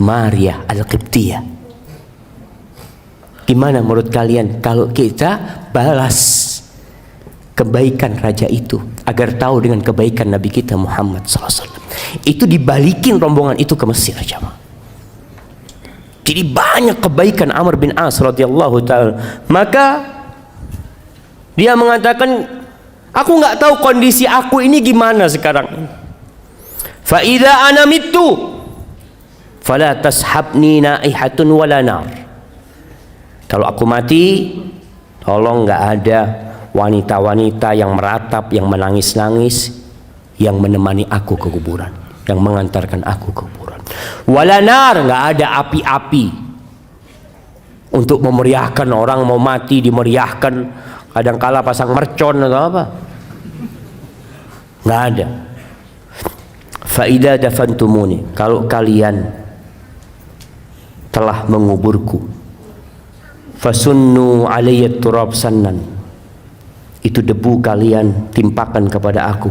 Maria Al-Qibtiyah. Gimana menurut kalian kalau kita balas kebaikan raja itu agar tahu dengan kebaikan Nabi kita Muhammad SAW? Itu dibalikin rombongan itu ke Mesir aja. Jadi banyak kebaikan Amr bin As radhiyallahu ta'ala. Maka dia mengatakan, aku nggak tahu kondisi aku ini gimana sekarang. Fa idza ana mittu fala tashabni naihatun wala nar. Kalau aku mati, tolong nggak ada wanita-wanita yang meratap, yang menangis-nangis, yang menemani aku ke kuburan, yang mengantarkan aku ke kuburan. Wala nar, nggak ada api-api untuk memeriahkan orang mau mati, dimeriahkan. Kadangkala pasang mercon atau apa, nggak ada. Faida dafantumuni, kalau kalian telah menguburku, fasunnu alayya turab sannan, itu debu kalian timpakan kepada aku.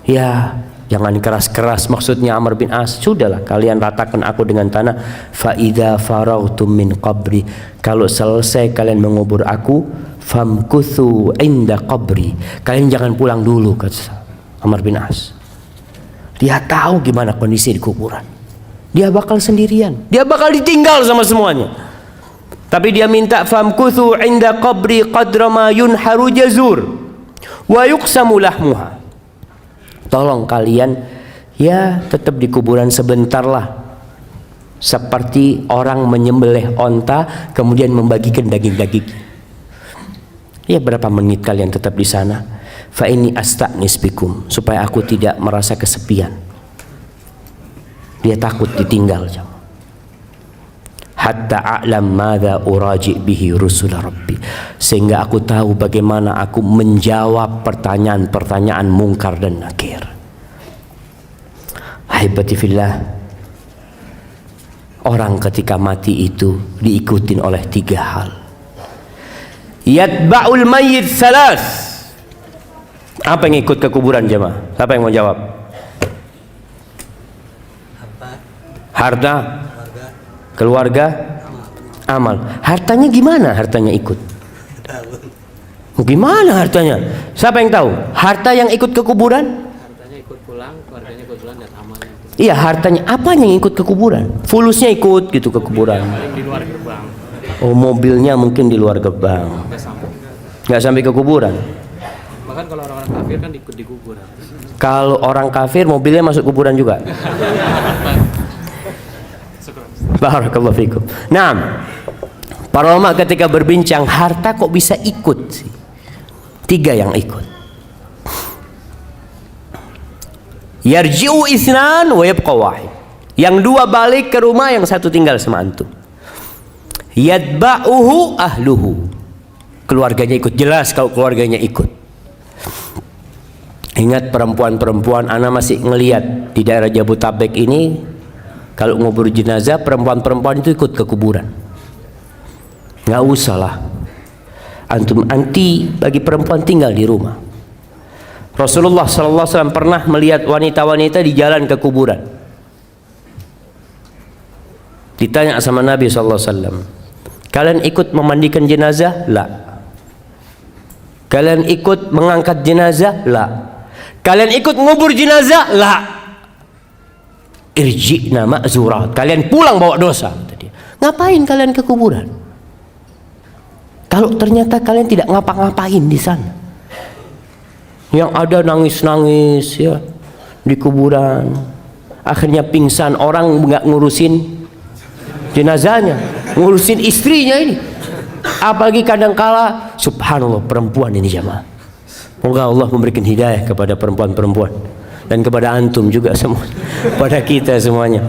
Ya, jangan keras-keras, maksudnya Amr bin As, sudahlah kalian ratakan aku dengan tanah. Fa idza farautum min qabri, kalau selesai kalian mengubur aku, famkuthu inda qabri, kalian jangan pulang dulu, kata Amr bin As. Dia tahu gimana kondisi di kuburan, dia bakal sendirian, dia bakal ditinggal sama semuanya. Tapi dia minta famkuthu inda qabri qadra ma yunharu jazur wa yuqsamu lahmuha. Tolong kalian ya tetap di kuburan sebentar lah, seperti orang menyembelih onta kemudian membagikan daging-daging. Ya, berapa menit kalian tetap di sana. Fa ini asta'nis bikum, supaya aku tidak merasa kesepian. Dia takut ditinggal. Hatta a'lam madza uraji bihi rusul rabbi, sehingga aku tahu bagaimana aku menjawab pertanyaan-pertanyaan mungkar dan nakir. Ahibati fillah, orang ketika mati itu diikutin oleh 3 hal. Yatba'ul mayyit salas. Apa yang ikut ke kuburan jemaah? Siapa yang mau jawab? Harta, keluarga, amal. Hartanya gimana? Hartanya ikut. Gimana hartanya? Siapa yang tahu? Harta yang ikut ke kuburan? Hartanya ikut pulang, keluarganya ikut pulang, dan amalnya. Iya, hartanya apa yang ikut ke kuburan? Fulusnya ikut gitu ke kuburan. Paling di luar gerbang. Oh, mobilnya mungkin di luar gerbang. Nggak sampai ke kuburan. Bahkan kalau orang-orang kafir kan ikut di kuburan. Kalau orang kafir mobilnya masuk kuburan juga. Barakallahu fikum. Nah, para ulama ketika berbincang harta kok bisa ikut sih? 3 yang ikut. Yarji'u isnan wa yabqa wahid. Yang 2 balik ke rumah, yang 1 tinggal sama antum. Yatba'uhu ahluhu. Keluarganya ikut, jelas kalau keluarganya ikut. Ingat perempuan-perempuan, ana masih ngelihat di daerah Jabodetabek ini, kalau ngubur jenazah perempuan-perempuan itu ikut ke kuburan. Nggak usah lah antum anti bagi perempuan tinggal di rumah. Rasulullah SAW pernah melihat wanita-wanita di jalan ke kuburan. Ditanya sama Nabi SAW, kalian ikut memandikan jenazah? La. Kalian ikut mengangkat jenazah? La. Kalian ikut ngubur jenazah? La. Irji'na ma'zurat, kalian pulang bawa dosa. Ngapain kalian ke kuburan kalau ternyata kalian tidak ngapa-ngapain di sana? Yang ada nangis-nangis ya di kuburan, akhirnya pingsan, orang nggak ngurusin jenazahnya, ngurusin istrinya ini. Apalagi kadangkala, subhanallah, perempuan ini jamaah. Semoga Allah memberikan hidayah kepada perempuan-perempuan dan kepada antum juga semua, pada kita semuanya.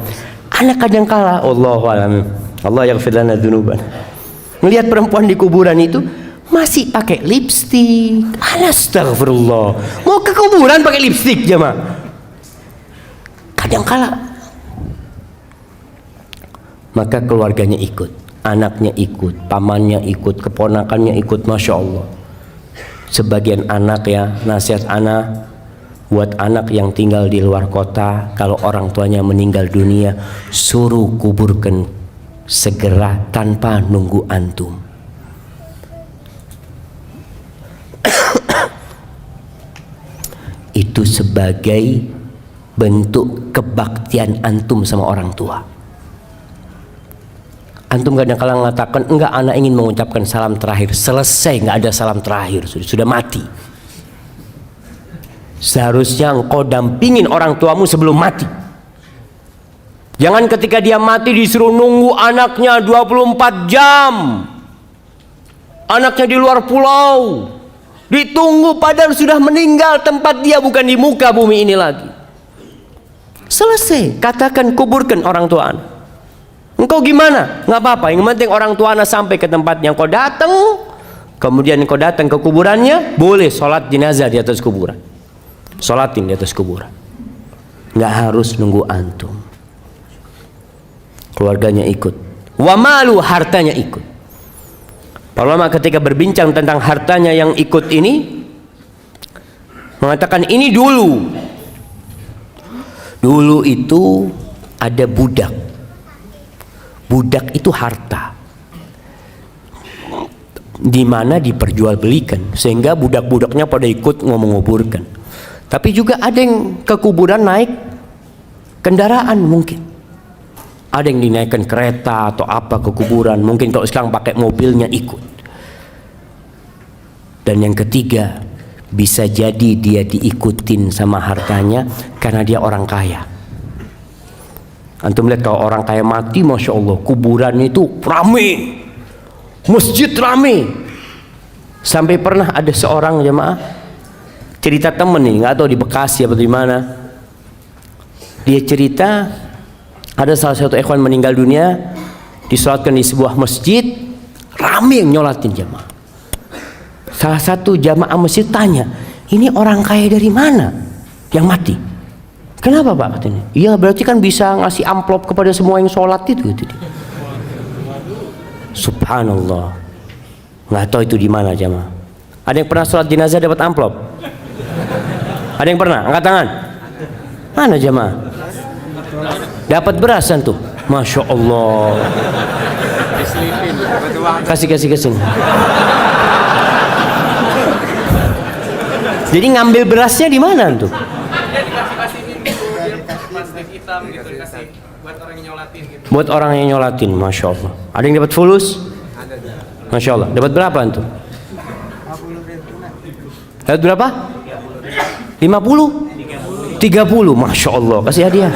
Anak kadangkala, Allahu a'lam, Allah yaghfir lana dzunuban, melihat perempuan di kuburan itu masih pakai lipstik. Astagfirullah, mau ke kuburan pakai lipstik jemaah. Kadangkala maka keluarganya ikut, anaknya ikut, pamannya ikut, keponakannya ikut, masya Allah. Sebagian anak ya, nasihat anak buat anak yang tinggal di luar kota, kalau orang tuanya meninggal dunia, suruh kuburkan segera tanpa nunggu antum. Itu sebagai bentuk kebaktian antum sama orang tua. Antum kadang-kadang mengatakan, enggak, anak ingin mengucapkan salam terakhir. Selesai, enggak ada salam terakhir, sudah mati. Seharusnya engkau dampingin orang tuamu sebelum mati. Jangan ketika dia mati disuruh nunggu anaknya 24 jam. Anaknya di luar pulau, Ditunggu padahal sudah meninggal, tempat dia bukan di muka bumi ini lagi. Selesai, katakan kuburkan orang tua anak. Engkau gimana? Nggak apa-apa, yang penting orang tua anak sampai ke tempatnya. Engkau datang, kemudian engkau datang ke kuburannya, boleh sholat jenazah di atas kuburan. Sholatin di atas kuburan. Nggak harus nunggu antum. Keluarganya ikut. Wa malu, hartanya ikut. Para ulama ketika berbincang tentang hartanya yang ikut ini mengatakan ini dulu itu ada budak. Budak itu harta di mana diperjualbelikan sehingga budak-budaknya pada ikut menguburkan. Tapi juga ada yang ke kuburan naik kendaraan mungkin. Ada yang dinaikkan kereta atau apa ke kuburan, mungkin kalau sekarang pakai mobilnya ikut. Dan yang ketiga, bisa jadi dia diikutin sama hartanya karena dia orang kaya. Antum lihat kalau orang kaya mati, masya Allah, kuburannya itu rame, masjid rame. Sampai pernah ada seorang jemaah cerita temen nih, nggak tahu di Bekasi atau di mana. Dia cerita ada salah satu ikhwan meninggal dunia, disolatkan di sebuah masjid, rame yang nyolatin jamaah. Salah satu jamaah masjid tanya, ini orang kaya dari mana yang mati? Kenapa Pak katanya? Iya berarti kan bisa ngasih amplop kepada semua yang sholat itu. Subhanallah, nggak tahu itu di mana jamaah. Ada yang pernah sholat jenazah dapat amplop? Ada yang pernah? Angkat tangan. Mana jamaah? Dapat berasan tuh, masya Allah. Kasih. Jadi ngambil berasnya di mana tuh? Buat orang yang nyolatin, masya Allah. Ada yang dapat fulus? Masya Allah. Dapat berapa tuh? Dapat berapa? 50? 30, masya Allah, kasih hadiah.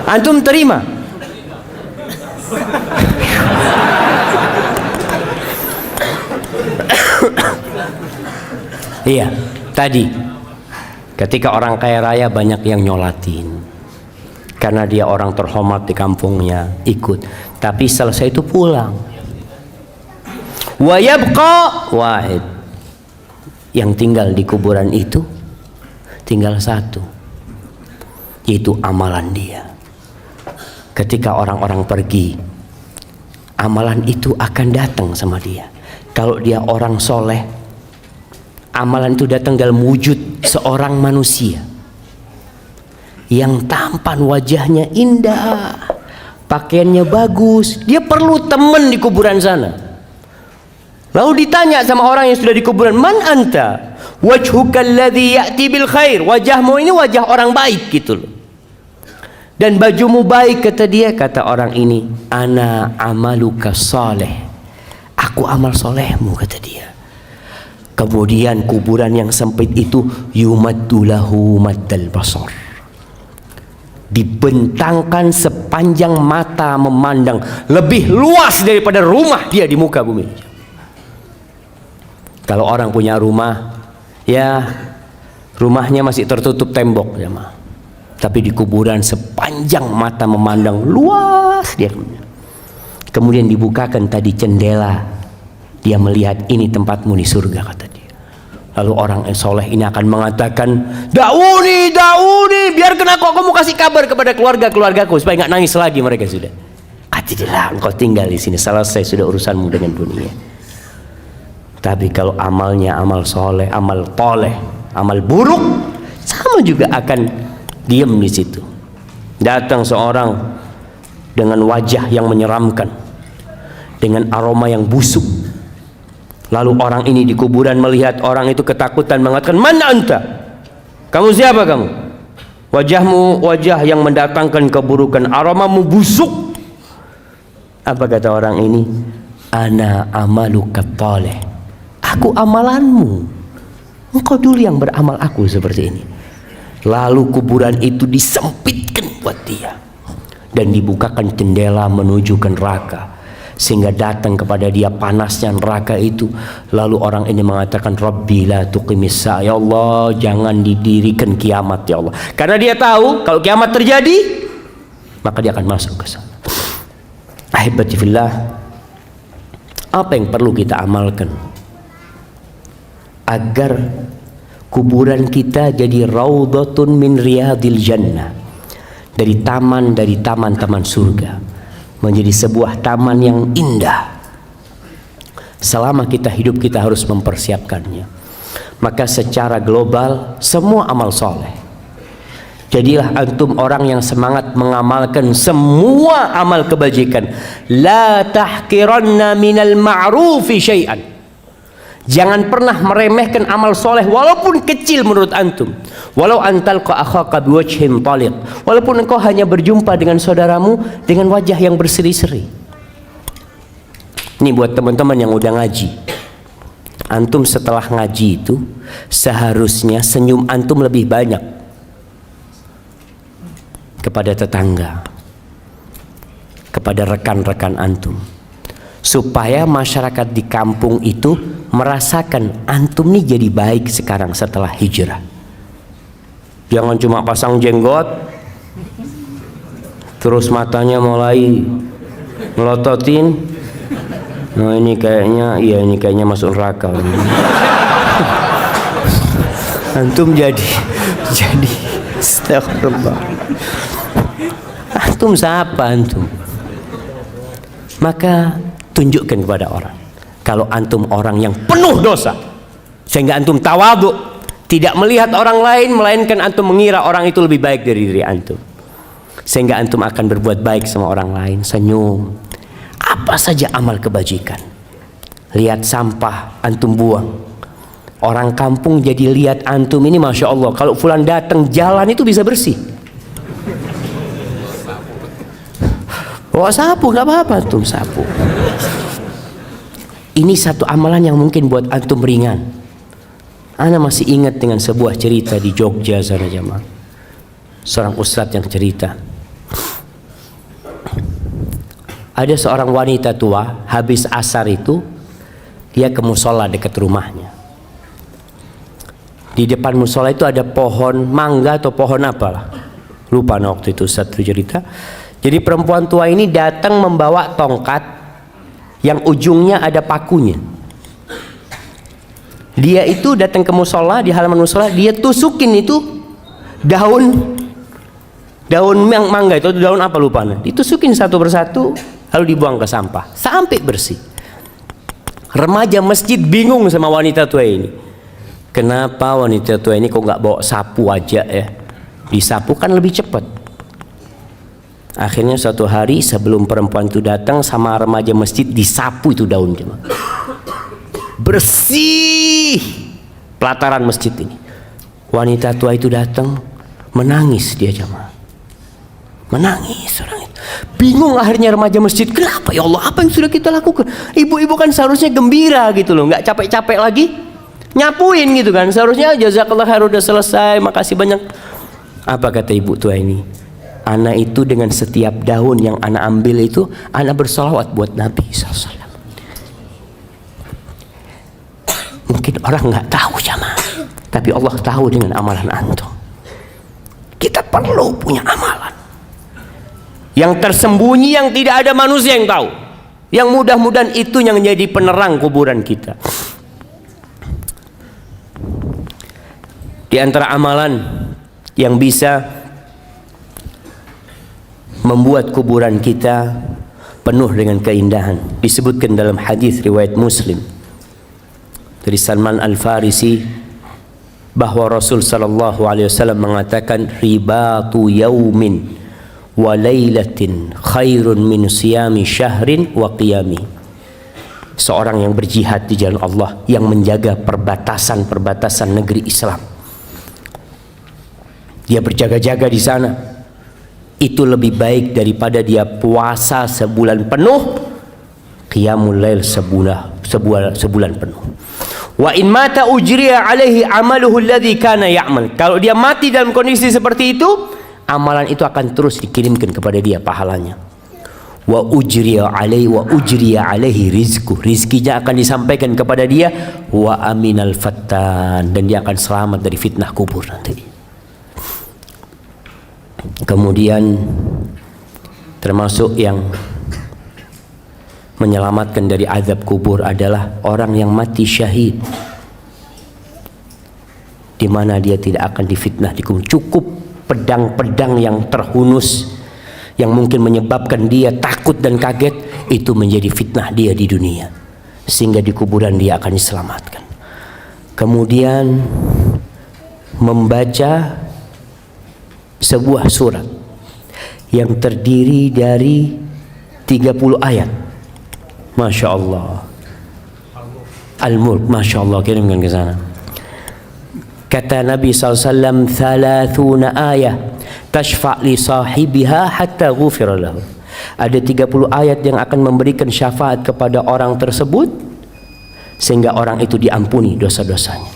Antum terima? Iya, tadi ketika orang kaya raya banyak yang nyolatin karena dia orang terhormat di kampungnya, ikut. Tapi selesai itu pulang. Wa yabqa wahid, yang tinggal di kuburan itu tinggal satu, yaitu amalan dia. Ketika orang-orang pergi, amalan itu akan datang sama dia. Kalau dia orang soleh, amalan itu datang dalam wujud seorang manusia yang tampan, wajahnya indah, pakaiannya bagus. Dia perlu teman di kuburan sana. Lalu ditanya sama orang yang sudah di kuburan, man anta? Wajhuka alladhi ya'ti bil khair. Wajahmu ini wajah orang baik gitu loh. Dan bajumu baik, kata dia. Kata orang ini, ana amaluka saleh. Aku amal solehmu, kata dia. Kemudian kuburan yang sempit itu yumaddu lahu maddal basar, dibentangkan sepanjang mata memandang, lebih luas daripada rumah dia di muka bumi. Kalau orang punya rumah, ya rumahnya masih tertutup tembok ya mah. Tapi di kuburan sepanjang mata memandang luas dia. Kemudian dibukakan tadi jendela, dia melihat ini tempatmu di surga, kata dia. Lalu orang yang soleh ini akan mengatakan, dauni, biarkan aku kasih kabar kepada keluargaku supaya nggak nangis lagi mereka sudah. Tidak, engkau tinggal di sini, selesai sudah urusanmu dengan dunia. Tapi kalau amalnya amal soleh, amal toleh, amal buruk, sama juga akan diam di situ. Datang seorang dengan wajah yang menyeramkan, dengan aroma yang busuk. Lalu orang ini di kuburan melihat orang itu ketakutan, mengatakan, man anta? Kamu siapa kamu? Wajahmu wajah yang mendatangkan keburukan, aromamu busuk. Apa kata orang ini? Ana amaluka toleh. Aku amalanmu. Engkau dulu yang beramal aku seperti ini. Lalu kuburan itu disempitkan buat dia dan dibukakan jendela menuju ke neraka. sehingga datang kepada dia panasnya neraka itu. Lalu orang ini mengatakan, Rabbi la tuqimis sa'a, ya Allah jangan didirikan kiamat ya Allah, karena dia tahu kalau kiamat terjadi maka dia akan masuk ke sana. Ahibati fillah, apa yang perlu kita amalkan agar kuburan kita jadi raudhatun min riyadil jannah, dari taman-taman surga, menjadi sebuah taman yang indah. Selama kita hidup kita harus mempersiapkannya. Maka secara global semua amal soleh, jadilah antum orang yang semangat mengamalkan semua amal kebajikan. La tahqiranna minal ma'rufi syai'an. Jangan pernah meremehkan amal soleh walaupun kecil menurut antum. Walau antalqa akhaka biwajhin taliq, walaupun engkau hanya berjumpa dengan saudaramu dengan wajah yang berseri-seri. Ini buat teman-teman yang udah ngaji. Antum setelah ngaji itu seharusnya senyum antum lebih banyak kepada tetangga, kepada rekan-rekan antum, supaya masyarakat di kampung itu merasakan antum nih jadi baik sekarang setelah hijrah. Jangan cuma pasang jenggot terus matanya mulai melototin. Nah ini kayaknya, iya ini kayaknya masuk neraka. Antum jadi astagfirullah. Antum siapa antum? Maka tunjukkan kepada orang kalau antum orang yang penuh dosa, sehingga antum tawadhu, tidak melihat orang lain melainkan antum mengira orang itu lebih baik dari diri antum, sehingga antum akan berbuat baik sama orang lain. Senyum, apa saja amal kebajikan. Lihat sampah antum buang, orang kampung jadi lihat antum ini, masya Allah, kalau fulan datang jalan itu bisa bersih. Bawa sapu nggak apa-apa, antum sapu. Ini satu amalan yang mungkin buat antum ringan. Ana masih ingat dengan sebuah cerita di Jogja sana jamaah. Seorang ustadz yang cerita, ada seorang wanita tua habis asar itu dia ke musola dekat rumahnya. Di depan musola itu ada pohon mangga atau pohon apalah, lupa waktu itu ustadz itu cerita. Jadi perempuan tua ini datang membawa tongkat yang ujungnya ada pakunya. Dia itu datang ke musola, di halaman musola dia tusukin itu daun mangga itu, daun apa lupa, ditusukin satu persatu lalu dibuang ke sampah sampai bersih. Remaja masjid bingung sama wanita tua ini. Kenapa wanita tua ini kok nggak bawa sapu aja ya? Disapu kan lebih cepat. Akhirnya suatu hari sebelum perempuan itu datang sama remaja masjid, disapu itu daun jemaah. Bersih pelataran masjid ini. Wanita tua itu datang menangis, dia jemaah. Menangis orang itu. Bingung akhirnya remaja masjid, kenapa ya Allah, apa yang sudah kita lakukan? Ibu-ibu kan seharusnya gembira gitu loh, nggak capek-capek lagi nyapuin gitu kan. Seharusnya jazakallah khair, udah selesai, makasih banyak. Apa kata ibu tua ini? Ana itu dengan setiap daun yang ana ambil itu, ana bersolawat buat Nabi SAW. Mungkin orang nggak tahu jamaah, tapi Allah tahu dengan amalan antum. Kita perlu punya amalan yang tersembunyi, yang tidak ada manusia yang tahu, yang mudah-mudahan itu yang menjadi penerang kuburan kita. Di antara amalan yang bisa membuat kuburan kita penuh dengan keindahan, disebutkan dalam hadis riwayat Muslim dari Salman Al-Farisi bahwa Rasul sallallahu alaihi wasallam mengatakan, ribatu yaumin wa lailatin khairun min siyami syahrin wa qiyami. Seorang yang berjihad di jalan Allah, yang menjaga perbatasan-perbatasan negeri Islam, dia berjaga-jaga di sana, itu lebih baik daripada dia puasa sebulan penuh, qiyamul lail sebulan penuh. Wa in mata ujriya alaihi amaluhu alladhi kana ya'mal. Kalau dia mati dalam kondisi seperti itu, amalan itu akan terus dikirimkan kepada dia pahalanya. wa ujriya alaihi rizku, rizkinya akan disampaikan kepada dia, wa aminal fattan, dan dia akan selamat dari fitnah kubur nanti. Kemudian termasuk yang menyelamatkan dari azab kubur adalah orang yang mati syahid, di mana dia tidak akan difitnah di kubur. Cukup pedang-pedang yang terhunus yang mungkin menyebabkan dia takut dan kaget, itu menjadi fitnah dia di dunia, sehingga di kuburan dia akan diselamatkan. Kemudian membaca sebuah surat yang terdiri dari 30 ayat. Masya Allah. Al-Mulk, Masya Allah, kirimkan ke sana. Kata Nabi SAW, 30 ayat tashfa' li sahibiha hatta ghufira lahu. Ada 30 ayat yang akan memberikan syafaat kepada orang tersebut sehingga orang itu diampuni dosa-dosanya,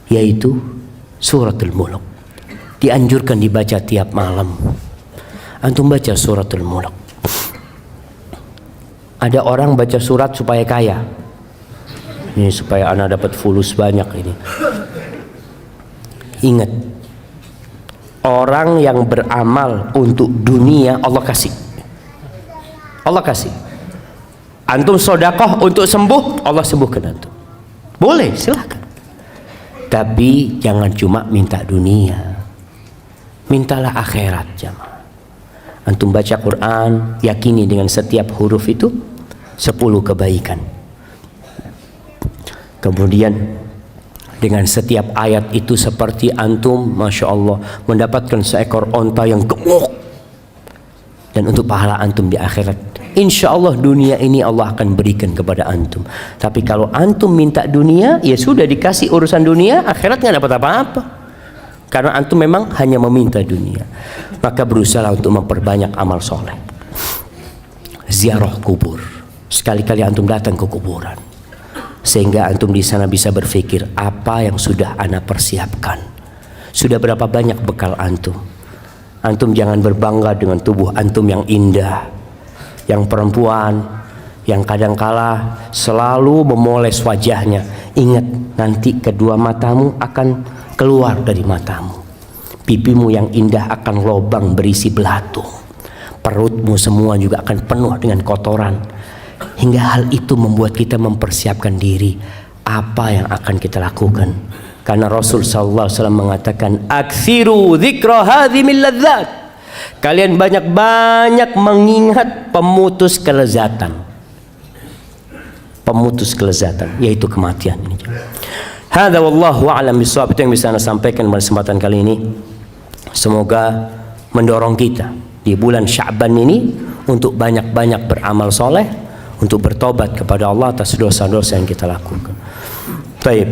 yaitu suratul Mulk. Dianjurkan dibaca tiap malam. Antum baca suratul Mulk. Ada orang baca surat supaya kaya. Ini supaya anak dapat fulus banyak ini. Ingat, orang yang beramal untuk dunia Allah kasih. Allah kasih. Antum sodakoh untuk sembuh, Allah sembuhkan antum. Boleh, silakan. Tapi jangan cuma minta dunia. Mintalah akhirat, jamaah. Antum baca Quran, yakini dengan setiap huruf itu 10 kebaikan. Kemudian dengan setiap ayat itu seperti antum, Masya Allah, mendapatkan seekor onta yang gemuk. Dan untuk pahala antum di akhirat, insya Allah dunia ini Allah akan berikan kepada antum. Tapi kalau antum minta dunia, ya sudah dikasih urusan dunia, akhirat nggak dapat apa-apa. Karena antum memang hanya meminta dunia. Maka berusaha untuk memperbanyak amal soleh. Ziarah kubur. Sekali-kali antum datang ke kuburan, sehingga antum di sana bisa berpikir, apa yang sudah ana persiapkan, sudah berapa banyak bekal antum. Antum jangan berbangga dengan tubuh antum yang indah, yang perempuan, yang kadangkala selalu memoles wajahnya. Ingat, nanti kedua matamu akan keluar dari matamu, pipimu yang indah akan lobang berisi belatung, perutmu semua juga akan penuh dengan kotoran. Hingga hal itu membuat kita mempersiapkan diri apa yang akan kita lakukan. Karena Rasul sallallahu alaihi wasallam mengatakan, "Aktsiru dzikra hadzimil ladzat." Kalian banyak-banyak mengingat pemutus kelezatan. Pemutus kelezatan, yaitu kematian. Hadza wallahu a'lam bishawab. Itu yang bisa saya sampaikan pada kesempatan kali ini. Semoga mendorong kita di bulan Sya'ban ini untuk banyak-banyak beramal soleh, untuk bertobat kepada Allah atas dosa-dosa yang kita lakukan. Baik.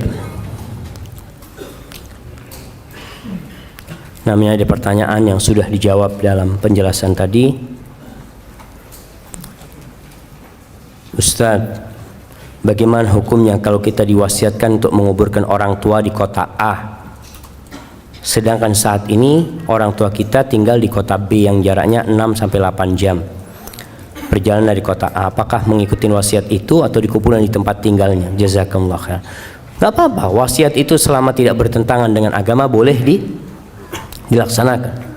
Namanya ada pertanyaan yang sudah dijawab dalam penjelasan tadi. Ustaz, bagaimana hukumnya kalau kita diwasiatkan untuk menguburkan orang tua di kota A, sedangkan saat ini orang tua kita tinggal di kota B yang jaraknya 6-8 jam perjalanan dari kota A? Apakah mengikuti wasiat itu atau di kuburan di tempat tinggalnya? Jazakumullah khair. Gak apa-apa, wasiat itu selama tidak bertentangan dengan agama boleh dilaksanakan.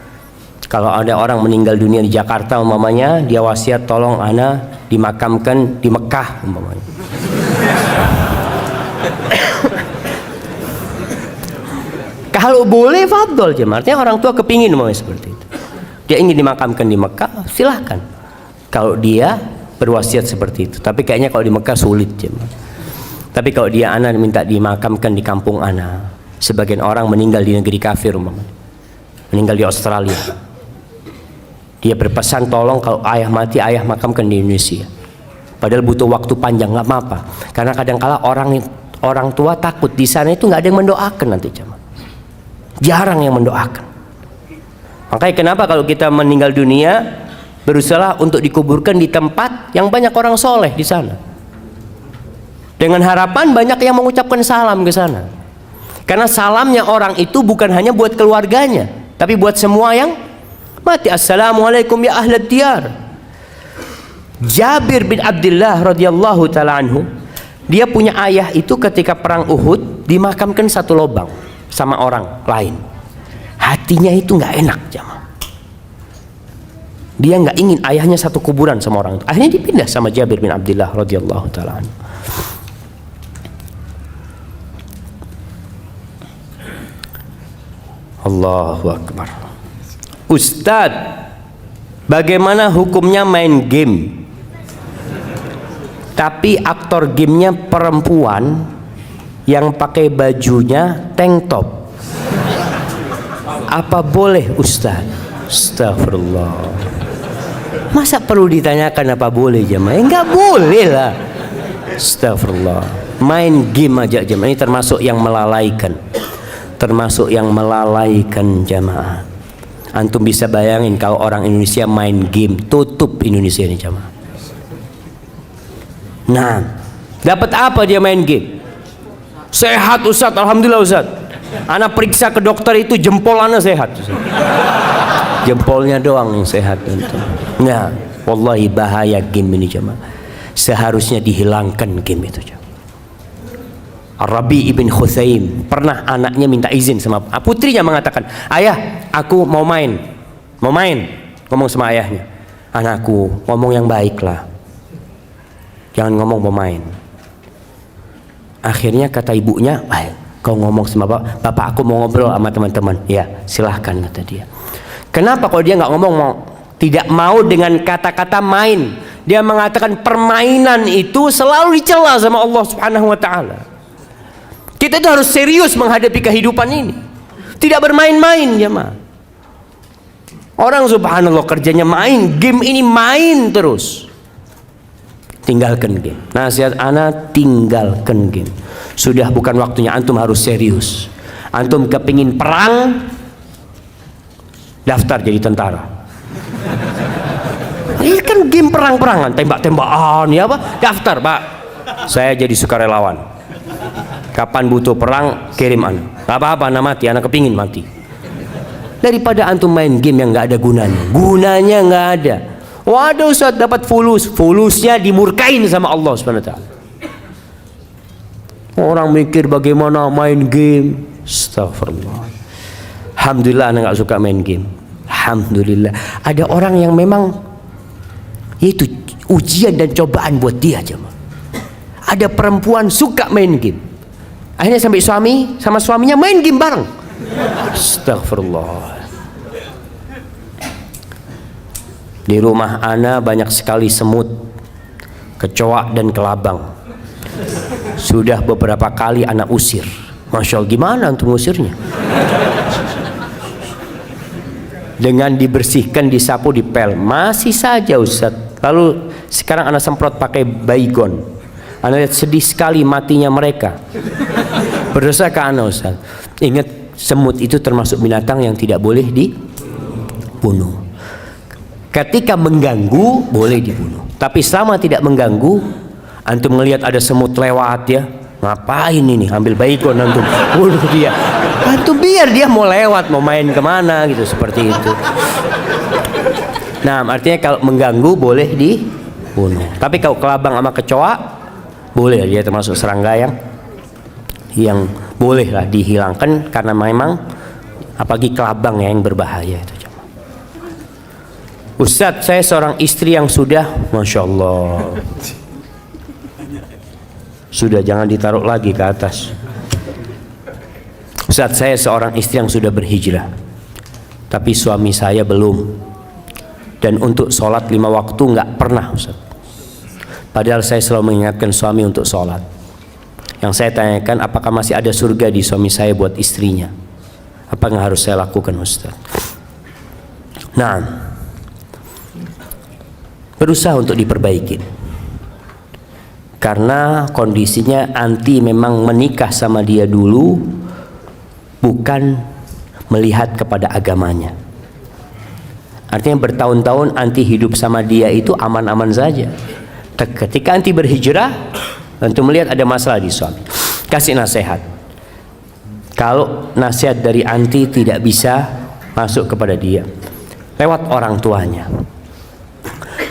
Kalau ada orang meninggal dunia di Jakarta umpamanya, dia wasiat tolong ana dimakamkan di Mekah umpamanya. Kalau boleh fadol, artinya orang tua kepingin umpamanya seperti itu, dia ingin dimakamkan di Mekah, silahkan. Kalau dia berwasiat seperti itu. Tapi kayaknya kalau di Mekah sulit, tapi kalau dia ana minta dimakamkan di kampung ana, sebagian orang meninggal di negeri kafir umpamanya, meninggal di Australia, dia berpesan tolong kalau ayah mati, ayah makamkan di Indonesia. Padahal butuh waktu panjang, nggak apa-apa. Karena kadang-kala orang tua takut di sana itu nggak ada yang mendoakan nanti, jarang yang mendoakan. Makanya kenapa kalau kita meninggal dunia, berusaha untuk dikuburkan di tempat yang banyak orang soleh di sana, dengan harapan banyak yang mengucapkan salam ke sana. Karena salamnya orang itu bukan hanya buat keluarganya, tapi buat semua yang mati. Assalamualaikum ya ahlad diyar. Jabir bin Abdullah radhiyallahu taala anhu, dia punya ayah itu ketika perang Uhud dimakamkan satu lubang sama orang lain. Hatinya itu nggak enak, jamaah. Dia nggak ingin ayahnya satu kuburan sama orang itu. Akhirnya dipindah sama Jabir bin Abdullah radhiyallahu taala anhu. Allahu Akbar. Ustadz, bagaimana hukumnya main game tapi aktor gamenya perempuan yang pakai bajunya tank top? Apa boleh Ustadz? Astagfirullah. Masa perlu ditanyakan apa boleh jemaah? Enggak boleh lah. Astagfirullah. Main game aja jemaah, ini termasuk yang melalaikan. Termasuk yang melalaikan jamaah. Antum bisa bayangin kalau orang Indonesia main game, tutup Indonesia ini jamaah. Nah, dapat apa dia main game? Sehat Ustaz, alhamdulillah Ustaz. Anak periksa ke dokter itu jempol anak sehat Ustaz. Jempolnya doang yang sehat itu. Nah, wallahi bahaya game ini jamaah. Seharusnya dihilangkan game itu jamaah. Rabi ibn Khuthaim pernah anaknya minta izin sama putrinya, mengatakan, ayah aku mau main. Ngomong sama ayahnya, anakku ngomong yang baik lah, jangan ngomong mau main. Akhirnya kata ibunya, kau ngomong sama bapak aku mau ngobrol sama teman-teman. Ya silahkan, kata dia. Kenapa kalau dia nggak ngomong, tidak mau dengan kata-kata main? Dia mengatakan permainan itu selalu dicela sama Allah Subhanahu wa taala. Kita itu harus serius menghadapi kehidupan ini. Tidak bermain-main jemaah. Orang subhanallah kerjanya main, game ini main terus. Tinggalkan game. Nasihat anak, tinggalkan game. Sudah bukan waktunya, antum harus serius. Antum kepingin perang, daftar jadi tentara. Ini kan game perang-perangan, tembak-tembakan ya Pak. Daftar Pak, saya jadi sukarelawan. Kapan butuh perang kirim anak. Gak apa-apa, anak mati, anak kepingin mati. Daripada antum main game yang nggak ada gunanya. Gunanya nggak ada. Waduh Ustaz, dapat fulusnya dimurkain sama Allah Subhanahu wa taala. Orang mikir bagaimana main game. Astagfirullah. Alhamdulillah anak nggak suka main game. Alhamdulillah. Ada orang yang memang itu ujian dan cobaan buat dia jemaah. Ada perempuan suka main game. Akhirnya sampai suami sama suaminya main game bareng. Astagfirullah. Di rumah ana banyak sekali semut, kecoa dan kelabang. Sudah beberapa kali anak usir. Masya Allah, gimana untuk ngusirnya? Dengan dibersihkan, disapu, dipel, masih saja Ustaz. Lalu sekarang anak semprot pakai baygon. Anak lihat sedih sekali matinya mereka. Berdosa ke anak Ustaz. Ingat, semut itu termasuk binatang yang tidak boleh dibunuh. Ketika mengganggu boleh dibunuh. Tapi selama tidak mengganggu, antum melihat ada semut lewat ya, ngapain ini? Ambil baygon antum, bunuh dia. Antum biar dia mau lewat, mau main kemana gitu, seperti itu. Nah, artinya kalau mengganggu boleh dibunuh. Tapi kalau kelabang sama kecoa boleh, dia termasuk serangga yang bolehlah dihilangkan karena memang apalagi kelabang yang berbahaya itu. Ustadz, saya seorang istri yang sudah, Masya Allah, sudah jangan ditaruh lagi ke atas. Ustadz, saya seorang istri yang sudah berhijrah, tapi suami saya belum. Dan untuk sholat 5 waktu nggak pernah Ustadz. Padahal saya selalu mengingatkan suami untuk sholat. Yang saya tanyakan, apakah masih ada surga di suami saya buat istrinya? Apa yang harus saya lakukan Ustaz? Nah, berusaha untuk diperbaiki. Karena kondisinya anti memang menikah sama dia dulu bukan melihat kepada agamanya. Artinya bertahun-tahun anti hidup sama dia itu aman-aman saja. Ketika anti berhijrah, antum melihat ada masalah di suami, kasih nasihat. Kalau nasihat dari anti tidak bisa masuk kepada dia, lewat orang tuanya.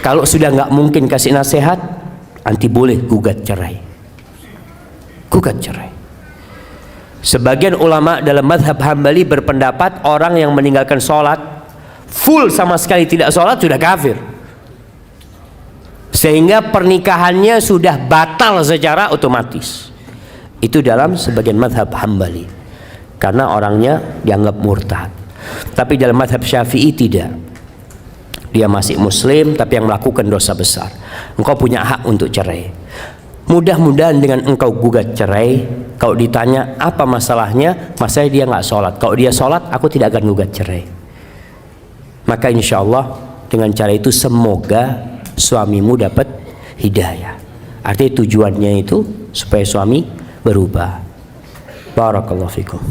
Kalau sudah nggak mungkin kasih nasihat, anti boleh gugat cerai. Gugat cerai. Sebagian ulama dalam madhab Hambali berpendapat orang yang meninggalkan sholat full sama sekali tidak sholat sudah kafir, sehingga pernikahannya sudah batal secara otomatis. Itu dalam sebagian madhab Hambali, karena orangnya dianggap murtad. Tapi dalam madhab Syafi'i tidak. Dia masih muslim tapi yang melakukan dosa besar. Engkau punya hak untuk cerai. Mudah-mudahan dengan engkau gugat cerai, kalau ditanya apa masalahnya, masalahnya dia nggak sholat. Kalau dia sholat, aku tidak akan gugat cerai. Maka insya Allah dengan cara itu semoga suamimu dapat hidayah. Artinya tujuannya itu supaya suami berubah. Barakallahu fikum.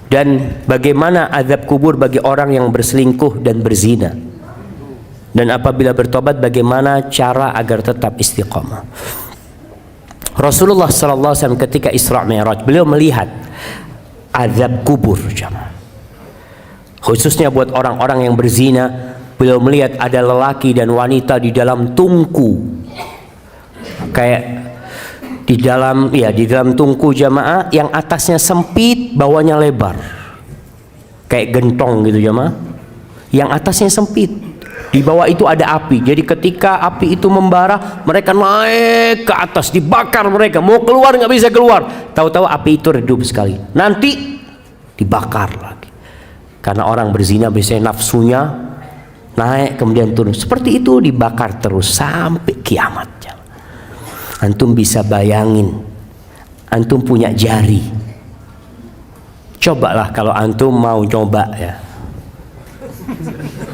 Dan bagaimana azab kubur bagi orang yang berselingkuh dan berzina, dan apabila bertobat bagaimana cara agar tetap istiqamah. Rasulullah SAW ketika Isra Mi'raj beliau melihat azab kubur, jamaah. Khususnya buat orang-orang yang berzina, beliau melihat ada lelaki dan wanita di dalam tungku, kayak di dalam tungku jamaah yang atasnya sempit, bawahnya lebar, kayak gentong gitu jamaah. Yang atasnya sempit, di bawah itu ada api. Jadi ketika api itu membara, mereka naik ke atas, dibakar mereka. Mau keluar nggak bisa keluar. Tahu-tahu api itu redup sekali, nanti dibakar lagi. Karena orang berzina biasanya nafsunya naik kemudian turun. Seperti itu dibakar terus sampai kiamat. Antum bisa bayangin, antum punya jari. Cobalah kalau antum mau coba ya.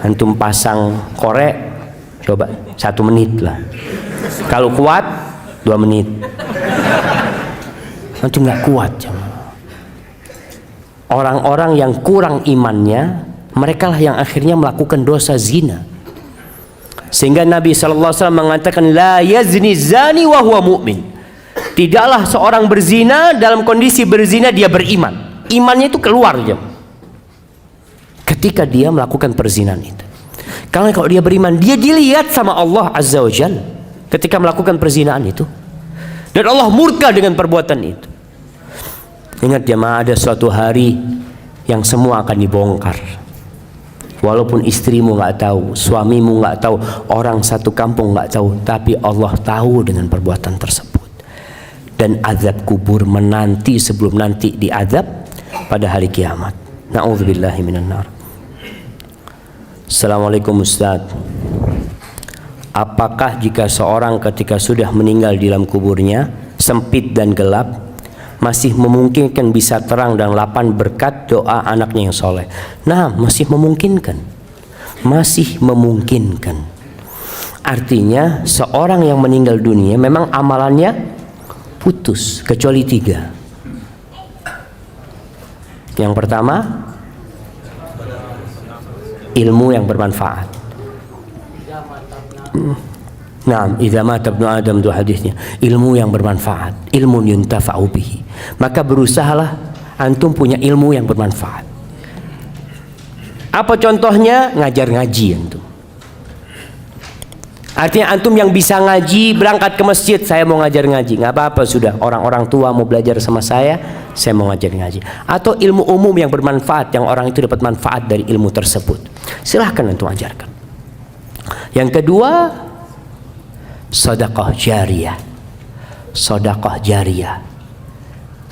Antum pasang korek, coba 1 menit lah. Kalau kuat 2 menit. Antum nggak kuat. Orang-orang yang kurang imannya, mereka lah yang akhirnya melakukan dosa zina. Sehingga Nabi SAW mengatakan la yazni zani wa huwa mu'min. Tidaklah seorang berzina dalam kondisi berzina dia beriman. Imannya itu keluar jam ketika dia melakukan perzinahan itu. Karena kalau dia beriman, dia dilihat sama Allah Azza wa Jalla ketika melakukan perzinahan itu, dan Allah murka dengan perbuatan itu. Ingat jemaah, ada suatu hari yang semua akan dibongkar. Walaupun istrimu nggak tahu, suamimu nggak tahu, orang satu kampung nggak tahu, tapi Allah tahu dengan perbuatan tersebut. Dan azab kubur menanti sebelum nanti diazab pada hari kiamat. Na'udzubillahi minan nar. Assalamualaikum Ustaz. Apakah jika seorang ketika sudah meninggal di dalam kuburnya sempit dan gelap, masih memungkinkan bisa terang dan lapang berkat doa anaknya yang soleh? Nah, masih memungkinkan. Masih memungkinkan. Artinya seorang yang meninggal dunia memang amalannya putus kecuali 3. Yang pertama, ilmu yang bermanfaat. Nah, idza mata ibnu Adam, itu hadisnya, ilmu yang bermanfaat, ilmu yuntafa'u bihi. Maka berusahalah antum punya ilmu yang bermanfaat. Apa contohnya? Ngajar ngaji antum. Artinya antum yang bisa ngaji berangkat ke masjid, saya mau ngajar ngaji, nggak apa-apa, sudah orang-orang tua mau belajar sama saya mau ngajar ngaji. Atau ilmu umum yang bermanfaat, yang orang itu dapat manfaat dari ilmu tersebut, silahkan antum ajarkan. Yang kedua, sedekah jariyah. Sedekah jariyah,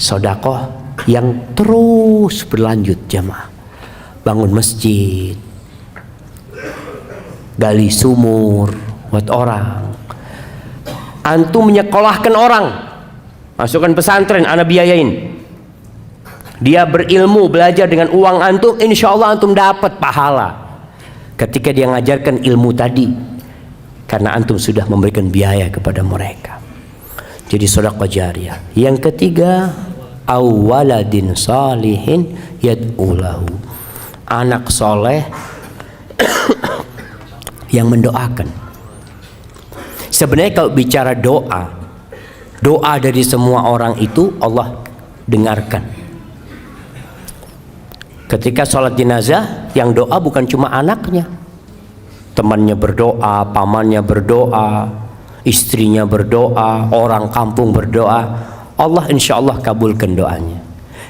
sedekah yang terus berlanjut jamaah. Bangun masjid, gali sumur buat orang, antum menyekolahkan orang, masukkan pesantren, ana biayain, dia berilmu, belajar dengan uang antum, insya Allah antum dapat pahala ketika dia ngajarkan ilmu tadi, karena antum sudah memberikan biaya kepada mereka. Jadi sedekah jariyah. Yang ketiga, awaladin salihin yad'ulahu, anak soleh yang mendoakan. Sebenarnya kalau bicara doa, doa dari semua orang itu Allah dengarkan. Ketika sholat jenazah, yang doa bukan cuma anaknya, temannya berdoa, pamannya berdoa, istrinya berdoa, orang kampung berdoa, Allah insya Allah kabulkan doanya.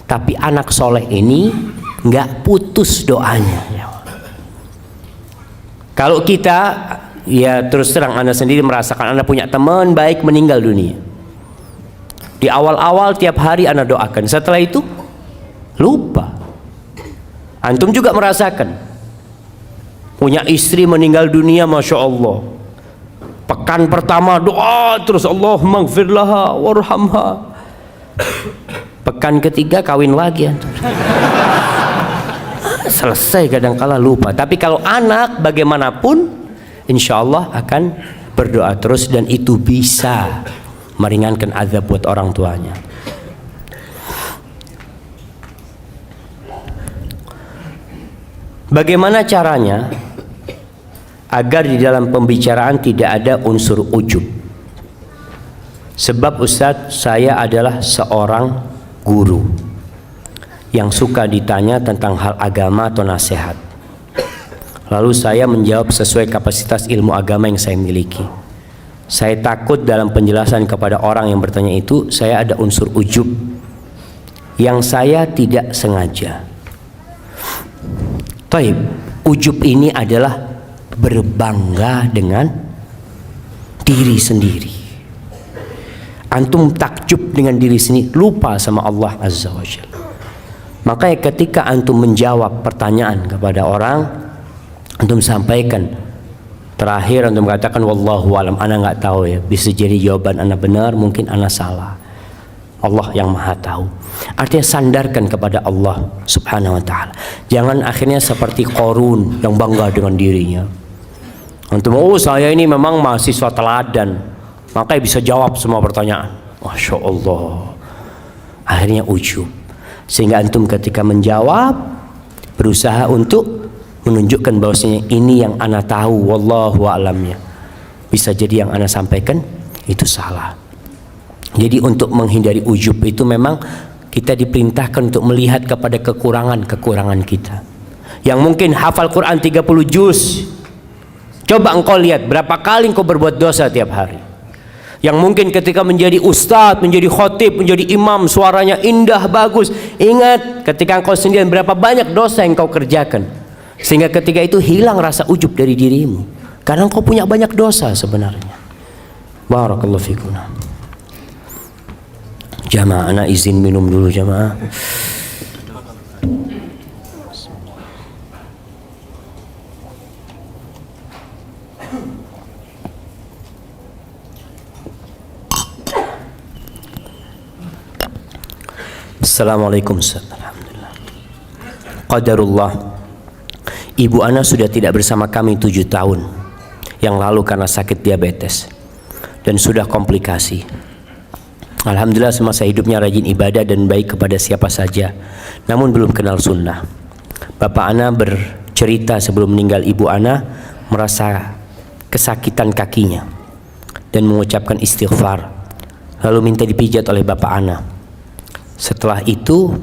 Tapi anak soleh ini nggak putus doanya. Kalau kita, ya terus terang Anda sendiri merasakan Anda punya teman baik meninggal dunia. Di awal-awal tiap hari Anda doakan, setelah itu lupa. Antum juga merasakan punya istri meninggal dunia, Masya Allah, pekan pertama doa terus, Allahumma gfir laha warhamha. Pekan ketiga kawin lagi antum. Selesai, kadangkala lupa. Tapi kalau anak bagaimanapun insya Allah akan berdoa terus, dan itu bisa meringankan azab buat orang tuanya. Bagaimana caranya agar di dalam pembicaraan tidak ada unsur ujub? Sebab Ustadz, saya adalah seorang guru yang suka ditanya tentang hal agama atau nasihat. Lalu saya menjawab sesuai kapasitas ilmu agama yang saya miliki. Saya takut dalam penjelasan kepada orang yang bertanya itu saya ada unsur ujub yang saya tidak sengaja. Taib, ujub ini adalah berbangga dengan diri sendiri. Antum takjub dengan diri sendiri, lupa sama Allah Azza wa Jalla. Makanya ketika antum menjawab pertanyaan kepada orang, antum sampaikan, terakhir antum katakan wallahu alam, ana nggak tahu ya, bisa jadi jawaban ana benar, mungkin ana salah. Allah yang maha tahu. Artinya sandarkan kepada Allah subhanahu wa ta'ala. Jangan akhirnya seperti Qarun yang bangga dengan dirinya. Antum, oh saya ini memang mahasiswa teladan, makanya bisa jawab semua pertanyaan. Masya Allah. Akhirnya ujub. Sehingga antum ketika menjawab berusaha untuk menunjukkan bahwasanya ini yang ana tahu, wallahu a'lamnya. Bisa jadi yang ana sampaikan itu salah. Jadi untuk menghindari ujub itu memang kita diperintahkan untuk melihat kepada kekurangan-kekurangan kita. Yang mungkin hafal Quran 30 juz, coba engkau lihat berapa kali engkau berbuat dosa tiap hari. Yang mungkin ketika menjadi ustadz, menjadi khotib, menjadi imam, suaranya indah, bagus, ingat ketika engkau sendirian berapa banyak dosa yang engkau kerjakan. Sehingga ketika itu hilang rasa ujub dari dirimu, karena engkau punya banyak dosa sebenarnya. Barakallahu fikum. Jamaah, anak izin minum dulu jamaah. Assalamualaikum. Alhamdulillah. Qadarullah, ibu ana sudah tidak bersama kami 7 tahun yang lalu karena sakit diabetes dan sudah komplikasi. Alhamdulillah semasa hidupnya rajin ibadah dan baik kepada siapa saja, namun belum kenal sunnah. Bapak ana bercerita sebelum meninggal ibu ana merasa kesakitan kakinya dan mengucapkan istighfar, lalu minta dipijat oleh bapak ana. Setelah itu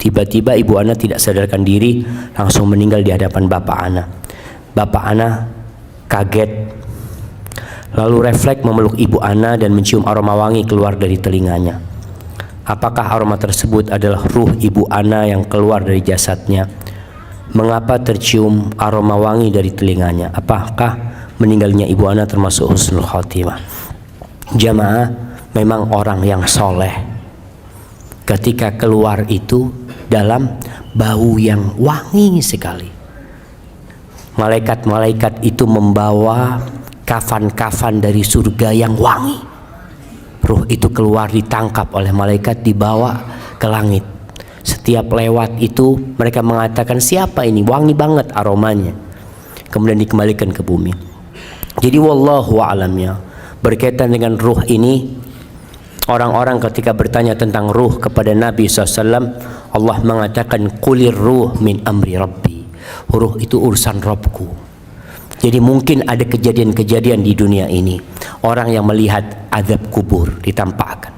tiba-tiba ibu ana tidak sadarkan diri, langsung meninggal di hadapan bapak ana. Bapak ana kaget, lalu refleks memeluk ibu ana dan mencium aroma wangi keluar dari telinganya. Apakah aroma tersebut adalah ruh ibu ana yang keluar dari jasadnya? Mengapa tercium aroma wangi dari telinganya? Apakah meninggalnya ibu ana termasuk husnul khotimah? Jamaah, memang orang yang soleh ketika keluar itu dalam bau yang wangi sekali. Malaikat-malaikat itu membawa kafan-kafan dari surga yang wangi. Ruh itu keluar, ditangkap oleh malaikat, dibawa ke langit. Setiap lewat itu mereka mengatakan, siapa ini, wangi banget aromanya. Kemudian dikembalikan ke bumi. Jadi wallahu a'lamnya, berkaitan dengan ruh ini, orang-orang ketika bertanya tentang ruh kepada Nabi SAW, Allah mengatakan qulir ruh min amri rabbi. Ruh itu urusan Rabbku. Jadi mungkin ada kejadian-kejadian di dunia ini, orang yang melihat azab kubur ditampakkan,